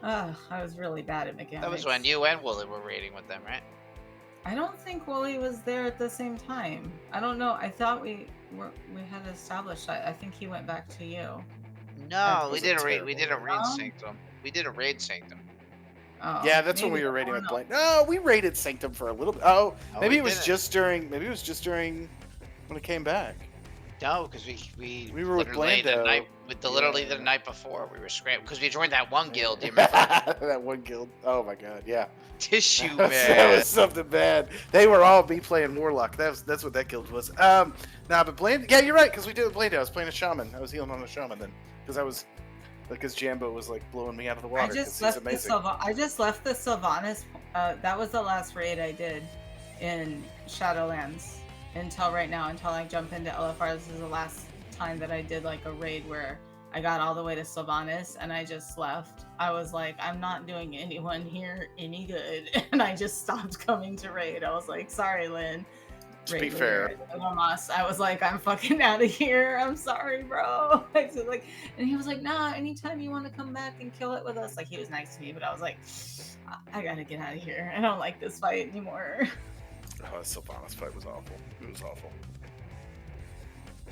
Speaker 2: I was really bad at mechanics.
Speaker 4: That was when you and Wooly were raiding with them, right?
Speaker 2: I don't think Wooly was there at the same time. I don't know. I thought we had established. I think he went back to you.
Speaker 4: No, we
Speaker 5: was a
Speaker 4: did a raid. We
Speaker 5: terrible
Speaker 4: did a raid
Speaker 2: raid.
Speaker 4: Sanctum. We did a raid Sanctum.
Speaker 2: Oh,
Speaker 5: Yeah, that's when
Speaker 2: maybe.
Speaker 5: we were raiding
Speaker 2: I
Speaker 5: with
Speaker 2: don't know.
Speaker 5: Blade. No, we raided Sanctum for a little bit. Oh,
Speaker 4: Oh,
Speaker 5: maybe
Speaker 4: we
Speaker 5: it was
Speaker 4: didn't.
Speaker 5: just during. Maybe it was just during when it came back.
Speaker 4: No, because we
Speaker 5: were with
Speaker 4: literally the
Speaker 5: Blando.
Speaker 4: night literally
Speaker 5: Yeah.
Speaker 4: the night before we were scrambling because we joined that one guild. Do you remember?
Speaker 5: That one guild. Oh my god, yeah.
Speaker 4: Tissue
Speaker 5: That
Speaker 4: man.
Speaker 5: was something bad. They were all me playing Warlock. That's what that guild was. Nah, but Blando. Yeah, you're right. Because we did with Blando. I was playing a shaman. I was healing on a shaman then. Because Jambo was blowing me out of the water.
Speaker 2: I just
Speaker 5: 'cause he's
Speaker 2: left the
Speaker 5: amazing.
Speaker 2: I just left the Sylvanas. That was the last raid I did in Shadowlands until right now. Until I jump into LFR. This is the last time that I did a raid where I got all the way to Sylvanas and I just left. I was like, I'm not doing anyone here any good. And I just stopped coming to raid. I was like, sorry, Lynn.
Speaker 5: To be fair,
Speaker 2: I was like, I'm fucking out of here. I'm sorry, bro. I was like, and he was like, nah, anytime you want to come back and kill it with us. Like, he was nice to me, but I was like, I gotta get out of here. I don't like this fight anymore.
Speaker 5: Oh, the Sylvanas fight was awful. It was awful.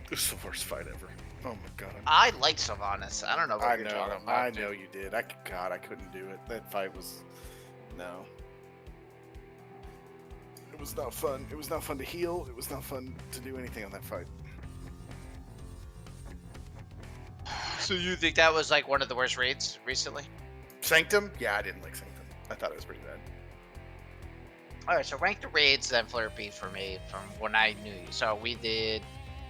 Speaker 5: It was the worst fight ever. Oh my god.
Speaker 4: I like Sylvanas. I don't know what
Speaker 5: I
Speaker 4: you're
Speaker 5: know.
Speaker 4: talking about.
Speaker 5: I know you did. God, I couldn't do it. That fight was no. It was not fun. It was not fun to heal. It was not fun to do anything on that fight.
Speaker 4: So you think that was like one of the worst raids recently?
Speaker 5: Sanctum? Yeah, I didn't like Sanctum. I thought it was pretty bad.
Speaker 4: All right, so rank the raids then, Flerpy, for me from when I knew you. So we did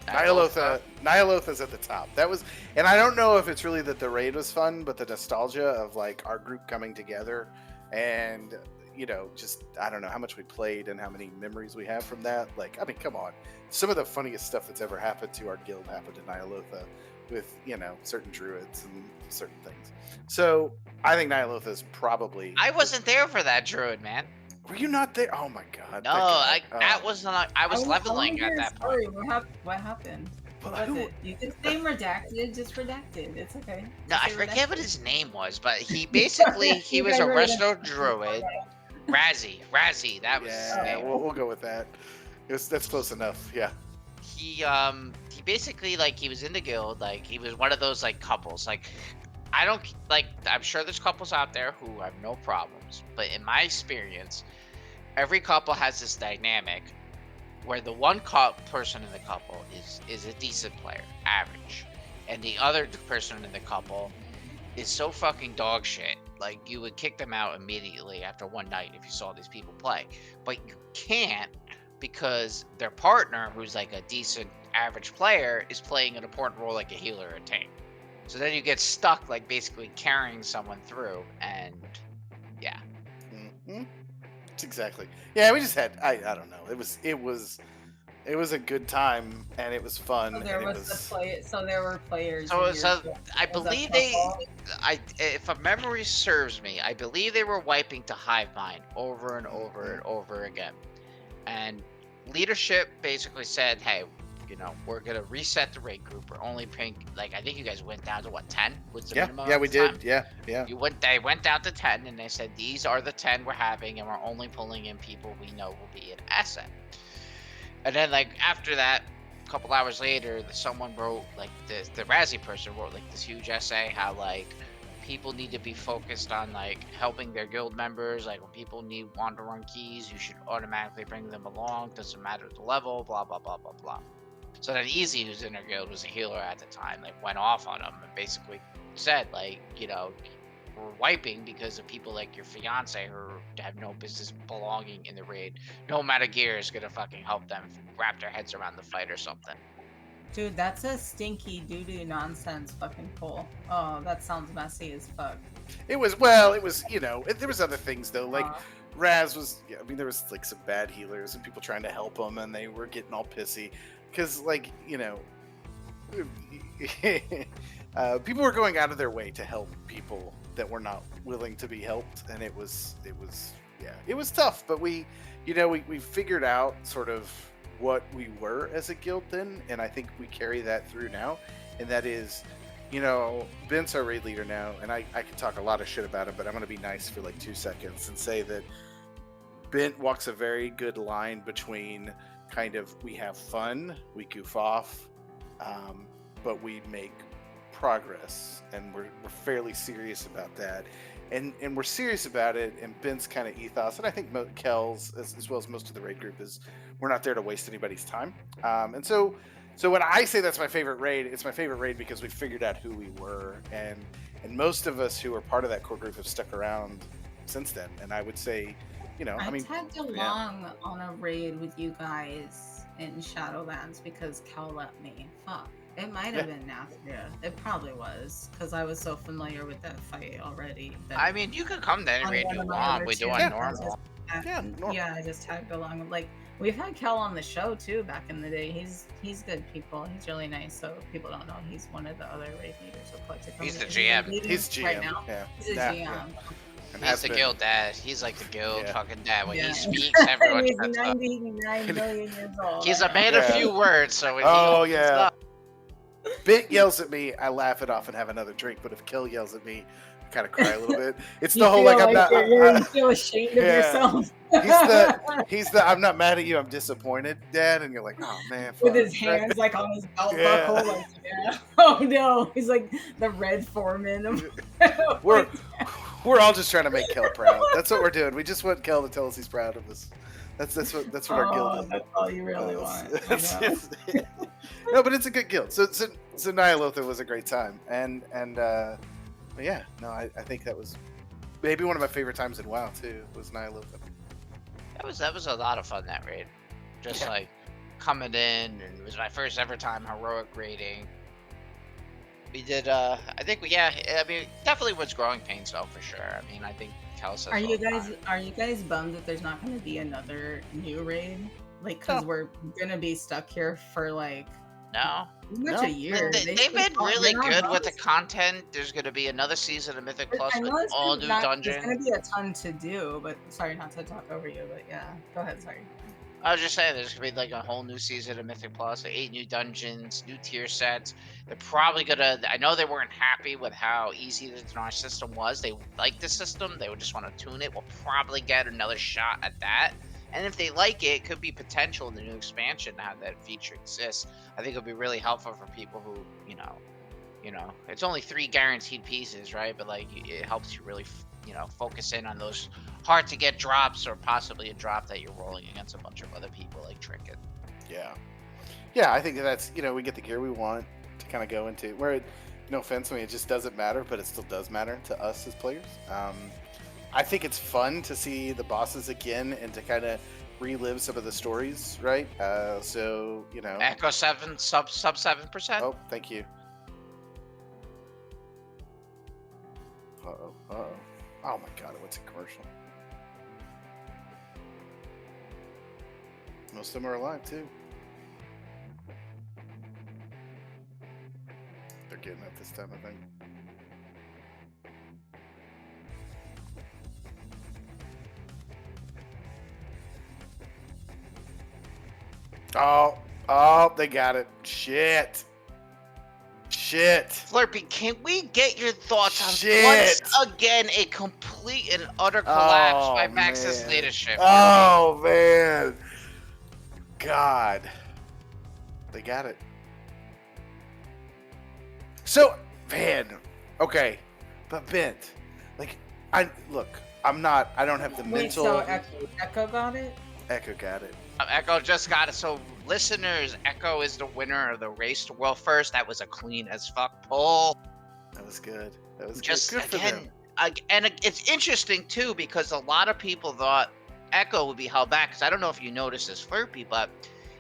Speaker 5: Nyalotha's at the top. That was, and I don't know if it's really that the raid was fun, but the nostalgia of like our group coming together, and you know, just I don't know how much we played and how many memories we have from that. Like, I mean, come on, some of the funniest stuff that's ever happened to our guild happened to Nyalotha with certain druids and certain things. So I think Nyalotha is probably.
Speaker 4: I wasn't there for that druid, man.
Speaker 5: Were you not there? Oh my god.
Speaker 4: No, that was not. I was leveling at that point.
Speaker 2: What happened?
Speaker 5: Well,
Speaker 2: What was it? You can say redacted, just redacted. It's okay.
Speaker 4: No, I
Speaker 2: Say
Speaker 4: forget what
Speaker 2: redacted.
Speaker 4: his name was, but he basically he
Speaker 2: You
Speaker 4: was
Speaker 2: guys
Speaker 4: a
Speaker 2: were
Speaker 4: resto druid. Razzie, that was his
Speaker 5: Yeah,
Speaker 4: name.
Speaker 5: we'll go with that. That's close enough. Yeah.
Speaker 4: He basically like he was in the guild, like he was one of those like couples. Like I don't like I'm sure there's couples out there who have no problems, but in my experience, every couple has this dynamic where the one person in the couple is a decent player, average, and the other person in the couple is so fucking dog shit. Like you would kick them out immediately after one night if you saw these people play, but you can't because their partner, who's like a decent average player, is playing an important role like a healer or a tank. So then you get stuck like basically carrying someone through, and yeah.
Speaker 5: Mm-hmm. Exactly. Yeah, we just had I don't know. It was a good time and it was fun.
Speaker 2: So there
Speaker 5: and
Speaker 2: was the play. So there were players.
Speaker 4: So,
Speaker 2: in
Speaker 4: so
Speaker 2: your-
Speaker 4: I
Speaker 2: was a
Speaker 4: believe
Speaker 2: couple.
Speaker 4: if a memory serves me, I believe they were wiping to hive mind over and over and over again. And leadership basically said, hey, we're gonna reset the raid group. We're only paying, like, I think you guys went down to what, 10 was the minimum?
Speaker 5: Yeah,
Speaker 4: at
Speaker 5: we
Speaker 4: the time?
Speaker 5: did. Yeah.
Speaker 4: They went down to 10 and they said these are the 10 we're having, and we're only pulling in people we know will be an asset. And then like after that, a couple hours later, someone wrote, like the Razzie person wrote like this huge essay how like people need to be focused on like helping their guild members. Like when people want to run keys, you should automatically bring them along. Doesn't matter the level. Blah blah blah blah blah. So then Easy, who's in her guild, was a healer at the time, like went off on him and basically said like, we're wiping because of people like your fiance who have no business belonging in the raid. No amount of gear is gonna fucking help them wrap their heads around the fight or something.
Speaker 2: Dude, that's a stinky doo-doo nonsense fucking pull. Oh, that sounds messy as fuck.
Speaker 5: It was there was other things though. Like Raz was there was like some bad healers and people trying to help him and they were getting all pissy because people were going out of their way to help people that were not willing to be helped, and it was tough, but we figured out sort of what we were as a guild then, and I think we carry that through now, and that is, Ben's our raid leader now, and I can talk a lot of shit about him, but I'm going to be nice for like 2 seconds and say that Ben walks a very good line between kind of we have fun, we goof off, but we make progress, and we're fairly serious about that, and we're serious about it. And Ben's kind of ethos, and I think Kel's as well as most of the raid group, is we're not there to waste anybody's time. And so when I say that's my favorite raid, it's my favorite raid because we figured out who we were, and most of us who are part of that core group have stuck around since then. And I would say,
Speaker 2: I tagged along on a raid with you guys in Shadowlands because Cal let me. Fuck. It might have been Nathria. It probably was, because I was so familiar with that fight already.
Speaker 4: I mean, you could come to any raid you want. We do it normal.
Speaker 2: Yeah, I just tagged along. Like we've had Kel on the show too back in the day. He's good people. He's really nice. So if people don't know, he's one of the other raid leaders of Collective
Speaker 4: He's the
Speaker 2: Company.
Speaker 4: GM.
Speaker 5: He's GM.
Speaker 2: right now.
Speaker 5: Yeah.
Speaker 2: He's a
Speaker 5: Yeah,
Speaker 2: GM.
Speaker 5: yeah. And
Speaker 4: He's
Speaker 5: has
Speaker 4: the
Speaker 5: been.
Speaker 4: guild dad. He's like the guild
Speaker 5: Yeah.
Speaker 4: fucking dad. When
Speaker 2: Yeah.
Speaker 4: he speaks, everyone
Speaker 2: He's
Speaker 4: shuts up.
Speaker 2: 99 million years old.
Speaker 4: He's
Speaker 2: I
Speaker 4: a man
Speaker 2: know.
Speaker 4: of
Speaker 5: Yeah.
Speaker 4: few words, so when
Speaker 5: Oh,
Speaker 4: he opens
Speaker 5: yeah.
Speaker 4: up,
Speaker 5: Bit yells at me, I laugh it off and have another drink. But if Kill yells at me, I kind of cry a little bit. It's
Speaker 2: You
Speaker 5: the whole
Speaker 2: feel
Speaker 5: like I'm not.
Speaker 2: you feel ashamed of
Speaker 5: Yeah.
Speaker 2: yourself.
Speaker 5: He's the I'm not mad at you. I'm disappointed, Dad. And you're like, oh man.
Speaker 2: With
Speaker 5: fuck."
Speaker 2: his hands like on his belt
Speaker 5: Yeah.
Speaker 2: buckle, like yeah. Oh no, he's like the Red Foreman. Of
Speaker 5: We're all just trying to make Kel proud. That's what we're doing. We just want Kel to tell us he's proud of us. That's what our guild is.
Speaker 2: That's all you really want. I know.
Speaker 5: No, but it's a good guild. So Nyalotha was a great time, and but yeah, no, I think that was maybe one of my favorite times in WoW too. Was Nyalotha.
Speaker 4: that was a lot of fun, that raid. Just
Speaker 5: Yeah.
Speaker 4: like coming in, and it was my first ever time heroic raiding. We did, I think, I mean, definitely was growing pains though, for sure. I mean, I think Kel says
Speaker 2: Are
Speaker 4: all
Speaker 2: you
Speaker 4: the time.
Speaker 2: guys bummed that there's not going to be another new raid? Like, because
Speaker 5: No.
Speaker 2: we're gonna be stuck here for like
Speaker 4: No.
Speaker 2: pretty much
Speaker 5: No.
Speaker 2: a year.
Speaker 4: They've
Speaker 2: should
Speaker 4: been
Speaker 2: call-
Speaker 4: really
Speaker 2: they're not
Speaker 4: good with the
Speaker 2: bugs.
Speaker 4: content. There's going to be another season of Mythic Plus
Speaker 2: I know
Speaker 4: with
Speaker 2: it's
Speaker 4: all
Speaker 2: gonna
Speaker 4: new
Speaker 2: not-
Speaker 4: dungeons.
Speaker 2: There's gonna be a ton to do, but sorry not to talk over you, but yeah, go ahead. Sorry.
Speaker 4: I was just saying, there's gonna be like a whole new season of Mythic Plus, 8 new dungeons, new tier sets. They're probably gonna. I know they weren't happy with how easy the Dinar system was. They liked the system. They would just want to tune it. We'll probably get another shot at that. And if they like it, it could be potential in the new expansion to have that feature exists. I think it'll be really helpful for people who, it's only 3 guaranteed pieces, right? But like, it helps you really, focus in on those hard to get drops, or possibly a drop that you're rolling against a bunch of other people like Trinket.
Speaker 5: Yeah, I think that's we get the gear we want to kind of go into. Where, no offense, I mean it just doesn't matter, but it still does matter to us as players. I think it's fun to see the bosses again and to kind of relive some of the stories, right? So
Speaker 4: Echo 7 sub 7%.
Speaker 5: Oh, thank you. Uh-oh. Oh my god, what's a commercial? Most of them are alive too. They're getting it this time, I think. Oh, they got it. Shit.
Speaker 4: Flerpy, can we get your thoughts on
Speaker 5: Shit.
Speaker 4: once again a complete and utter collapse by Max's
Speaker 5: man.
Speaker 4: leadership?
Speaker 5: Oh man. God. They got it. So, man. Okay. But Bent, like, I don't have the
Speaker 2: Wait,
Speaker 5: mental.
Speaker 2: so Echo got it?
Speaker 5: Echo got it.
Speaker 4: Echo just got it. So, listeners, Echo is the winner of the Race to World First. That was a clean as fuck pull.
Speaker 5: That was good. That was
Speaker 4: Just
Speaker 5: good for them.
Speaker 4: again, and it's interesting too, because a lot of people thought Echo would be held back. Because I don't know if you noticed this, Flerpy, but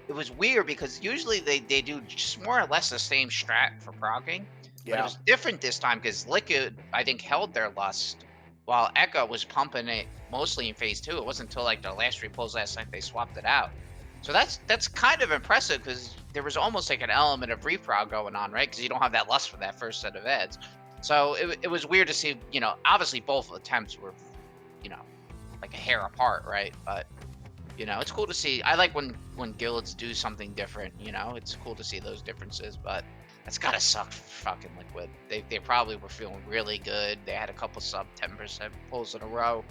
Speaker 4: it was weird because usually they do just more or less the same strat for proccing. But it
Speaker 5: Yeah.
Speaker 4: was different this time because Liquid, I think, held their lust while Echo was pumping it mostly in phase 2. It wasn't until like their last 3 pulls last night they swapped it out. So that's kind of impressive because there was almost like an element of reprog going on, right? Because you don't have that lust for that first set of eds. So it was weird to see, obviously both attempts were, like a hair apart, right? But, it's cool to see. I like when guilds do something different, it's cool to see those differences, but that's gotta suck for fucking Liquid. They probably were feeling really good. They had a couple sub 10% pulls in a row.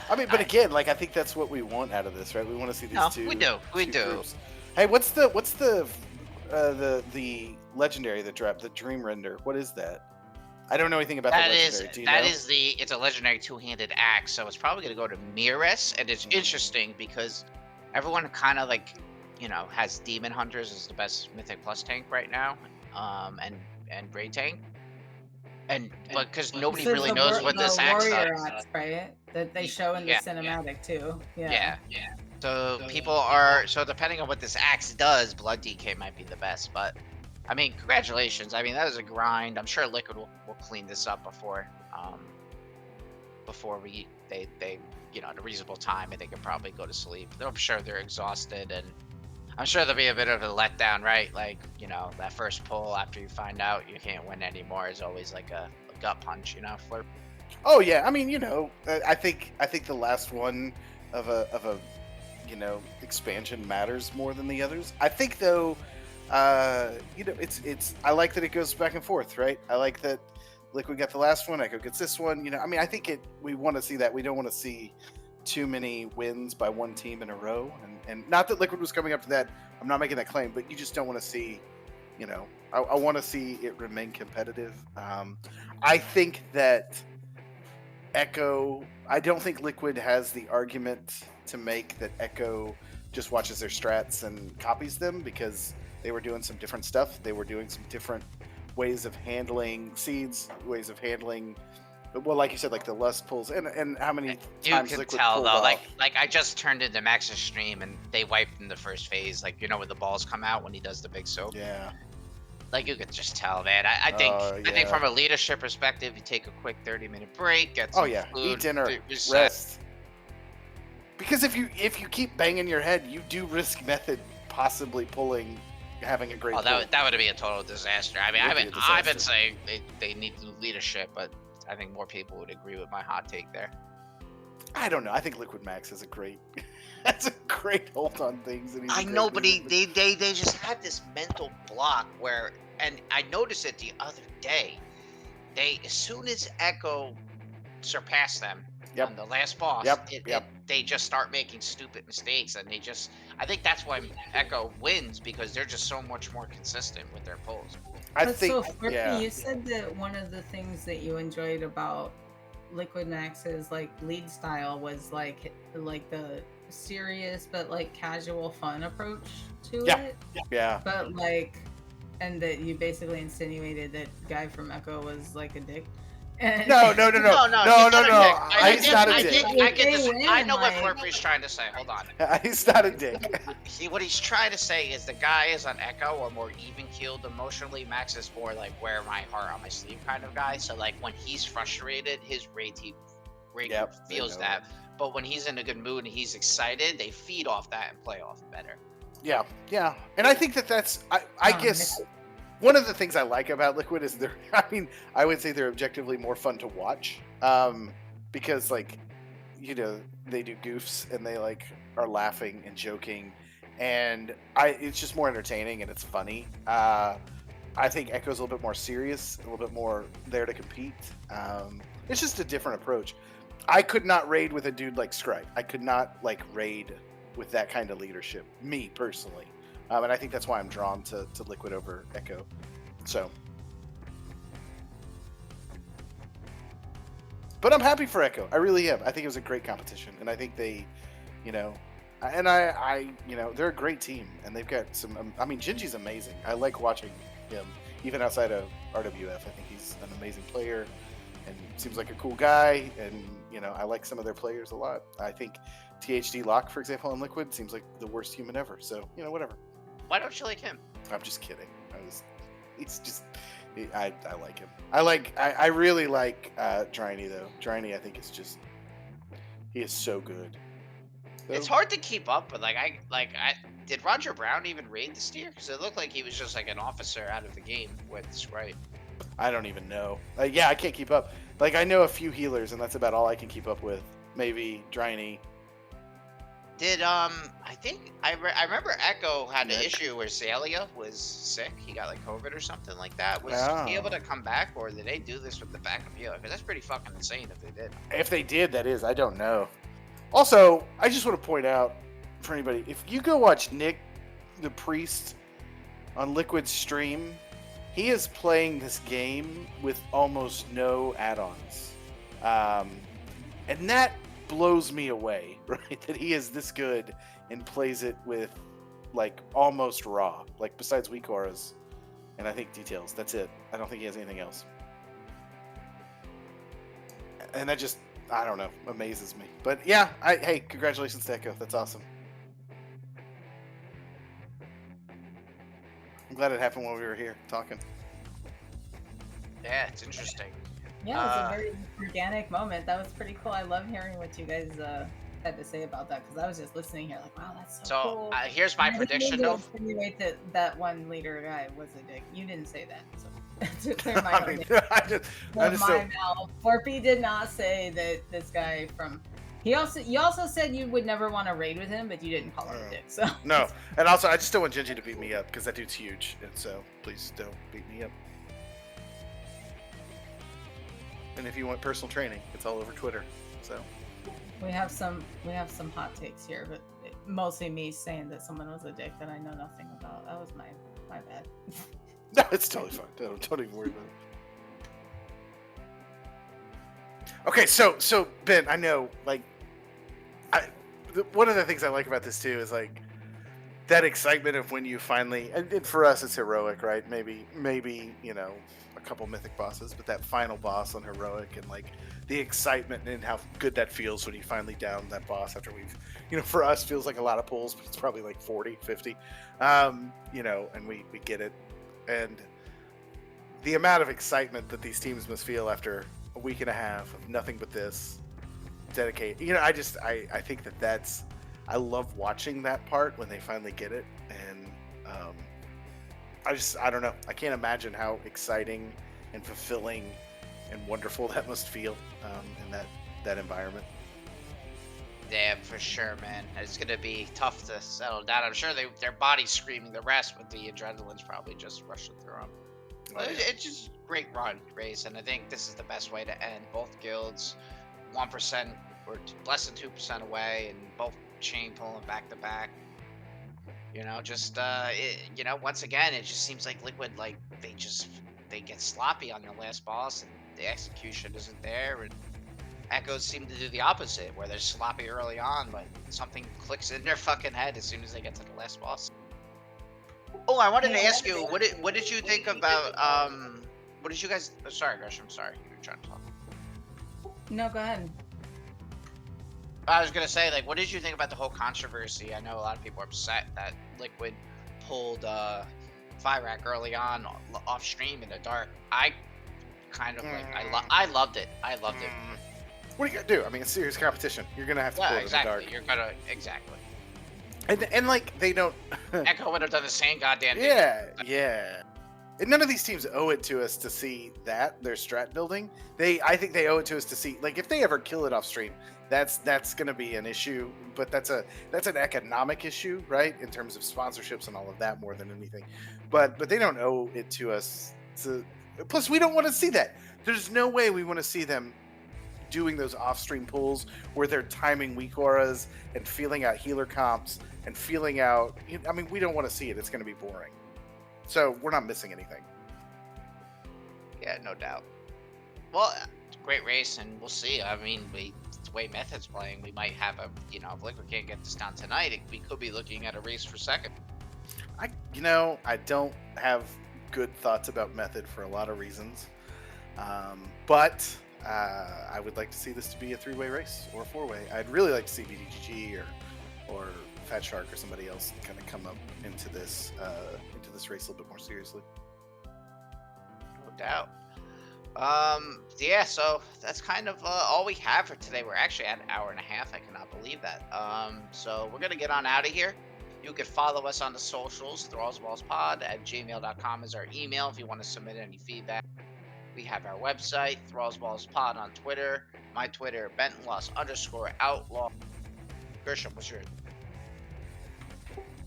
Speaker 5: I mean, but again, like I think that's what we want out of this, right? We want to see these two.
Speaker 4: We do.
Speaker 5: two groups. Hey, what's the legendary that dropped, the Dream Render? What is that? I don't know anything about
Speaker 4: That
Speaker 5: the
Speaker 4: is
Speaker 5: legendary. Do you know?
Speaker 4: it's a legendary 2-handed axe, so it's probably gonna go to Miras, and it's
Speaker 5: Mm-hmm.
Speaker 4: interesting because everyone kind of like, has Demon Hunters as the best Mythic Plus tank right now, and Raid tank, and because nobody
Speaker 2: This is
Speaker 4: really
Speaker 2: the
Speaker 4: knows what
Speaker 2: the
Speaker 4: this axe
Speaker 2: warrior
Speaker 4: does.
Speaker 2: axe, right? That they show in the
Speaker 4: Yeah,
Speaker 2: cinematic too.
Speaker 4: Yeah. So people are depending on what this axe does, Blood DK might be the best. But I mean, congratulations. I mean, that is a grind. I'm sure Liquid will clean this up before they at a reasonable time, and they can probably go to sleep. I'm sure they're exhausted, and I'm sure there'll be a bit of a letdown, right? Like, that first pull after you find out you can't win anymore is always like a gut punch, Flirt.
Speaker 5: Oh yeah, I mean, I think the last one of a expansion matters more than the others. I think though, it's I like that it goes back and forth, right? I like that Liquid got the last one, Echo gets this one. I mean, I think we want to see that. We don't want to see too many wins by one team in a row, and not that Liquid was coming up to that. I'm not making that claim, but you just don't want to see. I want to see it remain competitive. I think that Echo. I don't think Liquid has the argument to make that Echo just watches their strats and copies them, because they were doing some different stuff. They were doing some different ways of handling seeds, ways of handling, well, like you said, like the lust pulls, and how many times
Speaker 4: You can
Speaker 5: Liquid
Speaker 4: tell
Speaker 5: pulled
Speaker 4: though,
Speaker 5: off.
Speaker 4: like I just turned into Max's stream and they wiped in the first phase, like when the balls come out when he does the big soap.
Speaker 5: Yeah.
Speaker 4: Like you could just tell, man. I think
Speaker 5: Yeah.
Speaker 4: from a leadership perspective, you take a quick 30-minute break, get some food,
Speaker 5: Eat dinner,
Speaker 4: reset.
Speaker 5: rest. Because if you keep banging your head, you do risk Method possibly having a great.
Speaker 4: Oh, that would be a total disaster. I mean, I've been saying they need leadership, but I think more people would agree with my hot take there.
Speaker 5: I don't know. I think Liquid Max is a great hold on things. And
Speaker 4: I know, but they just had this mental block where, and I noticed it the other day. As soon as Echo surpassed them on the last boss, they just start making stupid mistakes, and I think that's why Echo wins, because they're just so much more consistent with their pulls.
Speaker 2: Flerpy, you said that one of the things that you enjoyed about Liquid Max's like lead style was like the serious but like casual fun approach to it.
Speaker 5: Yeah.
Speaker 2: But and that you basically insinuated that guy from Echo was like a dick.
Speaker 5: No.
Speaker 4: He's not a dick. I know what Flerpy's trying to say. Hold on.
Speaker 5: He's not a dick.
Speaker 4: What he's trying to say is the guy is on Echo or more even-keeled emotionally. Max is more like wear my heart on my sleeve kind of guy. So like when he's frustrated, his rage feels that. But when he's in a good mood and he's excited, they feed off that and play off better.
Speaker 5: Yeah. And I think that's I guess one of the things I like about Liquid is I would say they're objectively more fun to watch, because they do goofs and they are laughing and joking, and it's just more entertaining and it's funny. I think Echo's a little bit more serious, a little bit more there to compete. It's just a different approach. I could not raid with a dude like Scribe. I could not raid with that kind of leadership, me personally. And I think that's why I'm drawn to Liquid over Echo. So, but I'm happy for Echo. I really am. I think it was a great competition, and I think they, and they're a great team, and they've got some. I mean, Gingy's amazing. I like watching him, even outside of RWF. I think he's an amazing player, and seems like a cool guy. And I like some of their players a lot. I think THD Locke, for example, on Liquid seems like the worst human ever. So whatever.
Speaker 4: Why don't you like him?
Speaker 5: I'm just kidding. I like him. I really like Dryny though. Dryny, I think he is so good. So,
Speaker 4: it's hard to keep up, but did Roger Brown even raid the steer? Because it looked like he was just an officer out of the game with Sprite.
Speaker 5: I don't even know. I can't keep up. I know a few healers, and that's about all I can keep up with. Maybe Dryny.
Speaker 4: Did I remember Echo had an issue where Zalia was sick. He got COVID or something like that. Was he able to come back, or did they do this with the backup healer? Because that's pretty fucking insane if they did.
Speaker 5: If they did, that is. I don't know. Also, I just want to point out for anybody, if you go watch Nick the Priest on Liquid's stream, he is playing this game with almost no add-ons, and that blows me away, right? That he is this good and plays it with almost raw, besides weak auras and I think details. That's it. I don't think he has anything else, and that just, I don't know, amazes me. But yeah, hey, congratulations to Echo. That's awesome. I'm glad it happened while we were here talking.
Speaker 4: Yeah, it's interesting.
Speaker 2: Yeah, it was a very organic moment. That was pretty cool. I love hearing what you guys had to say about that because I was just listening here, like, wow, that's so cool.
Speaker 4: Here's my prediction, though.
Speaker 2: Insinuate that one leader guy was a dick. You didn't say that. So to clear my own name.
Speaker 5: I just
Speaker 2: my mouth. Flerpy did not say that this guy from. You also said you would never want to raid with him, but you didn't call him a dick. So
Speaker 5: no, and also I just don't want Genji to beat me up because that dude's huge, and so please don't beat me up. And if you want personal training, it's all over Twitter. So
Speaker 2: we have some hot takes here, but mostly me saying that someone was a dick that I know nothing about. That was my bad.
Speaker 5: No, it's totally fine. Don't even worry about it. Okay, so Ben, I know, like, one of the things I like about this too is like that excitement of when you finally, and for us it's heroic, right? Maybe a couple mythic bosses, but that final boss on heroic and like the excitement and how good that feels when you finally down that boss after we've, for us feels like a lot of pulls, but it's probably like 40, 50, and we get it. And the amount of excitement that these teams must feel after a week and a half of nothing but this dedicate, I think that's, I love watching that part when they finally get it. And I don't know, I can't imagine how exciting and fulfilling and wonderful that must feel in that environment.
Speaker 4: Yeah, for sure, man. It's gonna be tough to settle down. I'm sure their body's screaming the rest, but the adrenaline's probably just rushing through them. It's just a great run race, and I think this is the best way to end. Both guilds 1% or less than 2% away, and both chain pulling back to back. Once again, it just seems like Liquid, like they get sloppy on the last boss, and the execution isn't there. And Echoes seem to do the opposite, where they're sloppy early on, but something clicks in their fucking head as soon as they get to the last boss. Oh, I wanted to ask you, what did you think about what did you guys? Sorry, Gershom. Sorry, you were trying to talk.
Speaker 2: No, go ahead.
Speaker 4: I was gonna say, like, what did you think about the whole controversy? I know a lot of people are upset that Liquid pulled Fyrak early on off stream in the dark. I kind of like, I loved it. I loved it.
Speaker 5: What are you gonna do? I mean, it's serious competition. You're gonna have to pull it in the dark.
Speaker 4: You're gonna exactly.
Speaker 5: And like they don't.
Speaker 4: Echo would have done the same goddamn thing.
Speaker 5: Yeah. And none of these teams owe it to us to see that their strat building. I think they owe it to us to see, like, if they ever kill it off stream, that's going to be an issue. But that's an economic issue, right? In terms of sponsorships and all of that more than anything. But they don't owe it to us to. Plus, we don't want to see that. There's no way we want to see them doing those off-stream pulls where they're timing weak auras and feeling out healer comps and feeling out. I mean, we don't want to see it. It's going to be boring. So we're not missing anything.
Speaker 4: Yeah, no doubt. Well, it's a great race, and we'll see. I mean, the way Method's playing, we might have if Liquid can't get this down tonight, we could be looking at a race for second.
Speaker 5: I don't have good thoughts about Method for a lot of reasons. But I would like to see this to be a 3-way race or a 4-way. I'd really like to see BDGG or Fat Shark or somebody else kind of come up into this race a little bit more seriously.
Speaker 4: No doubt. Yeah, so that's kind of all we have for today. We're actually at an hour and a half. I cannot believe that. So we're gonna get on out of here. You can follow us on the socials. thrallsballspod@gmail.com is our email if you want to submit any feedback. We have our website, thrallsballspod on Twitter. My Twitter, Bentolas_outlaw. Gershom, what's yours?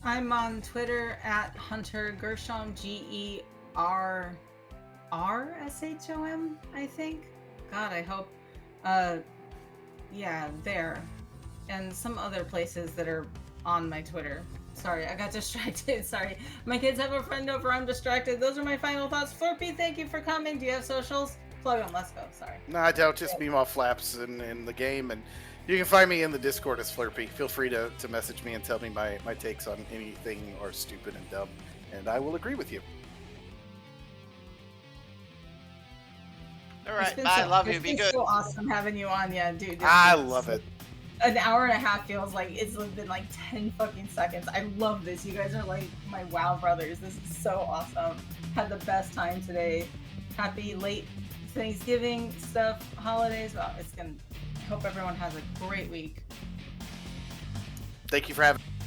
Speaker 2: I'm on Twitter at Hunter Gershom, GERRSHOM, I think. God, I hope. Yeah, there. And some other places that are on my Twitter. Sorry, I got distracted. Sorry. My kids have a friend over. I'm distracted. Those are my final thoughts. Flerpy, thank you for coming. Do you have socials? Plug them. Let's go. Sorry.
Speaker 5: No, I don't. Just Memawflaps in the game. And you can find me in the Discord as Flerpy. Feel free to message me and tell me my takes on anything or stupid and dumb. And I will agree with you.
Speaker 4: All right. Bye. Love you. Be good.
Speaker 2: It's so awesome having you on. Yeah, dude.
Speaker 5: I love it.
Speaker 2: An hour and a half feels like it's been like 10 fucking seconds. I love this. You guys are like my WoW brothers. This is so awesome. Had the best time today. Happy late Thanksgiving stuff, holidays. Well, I hope everyone has a great week.
Speaker 5: Thank you for having me.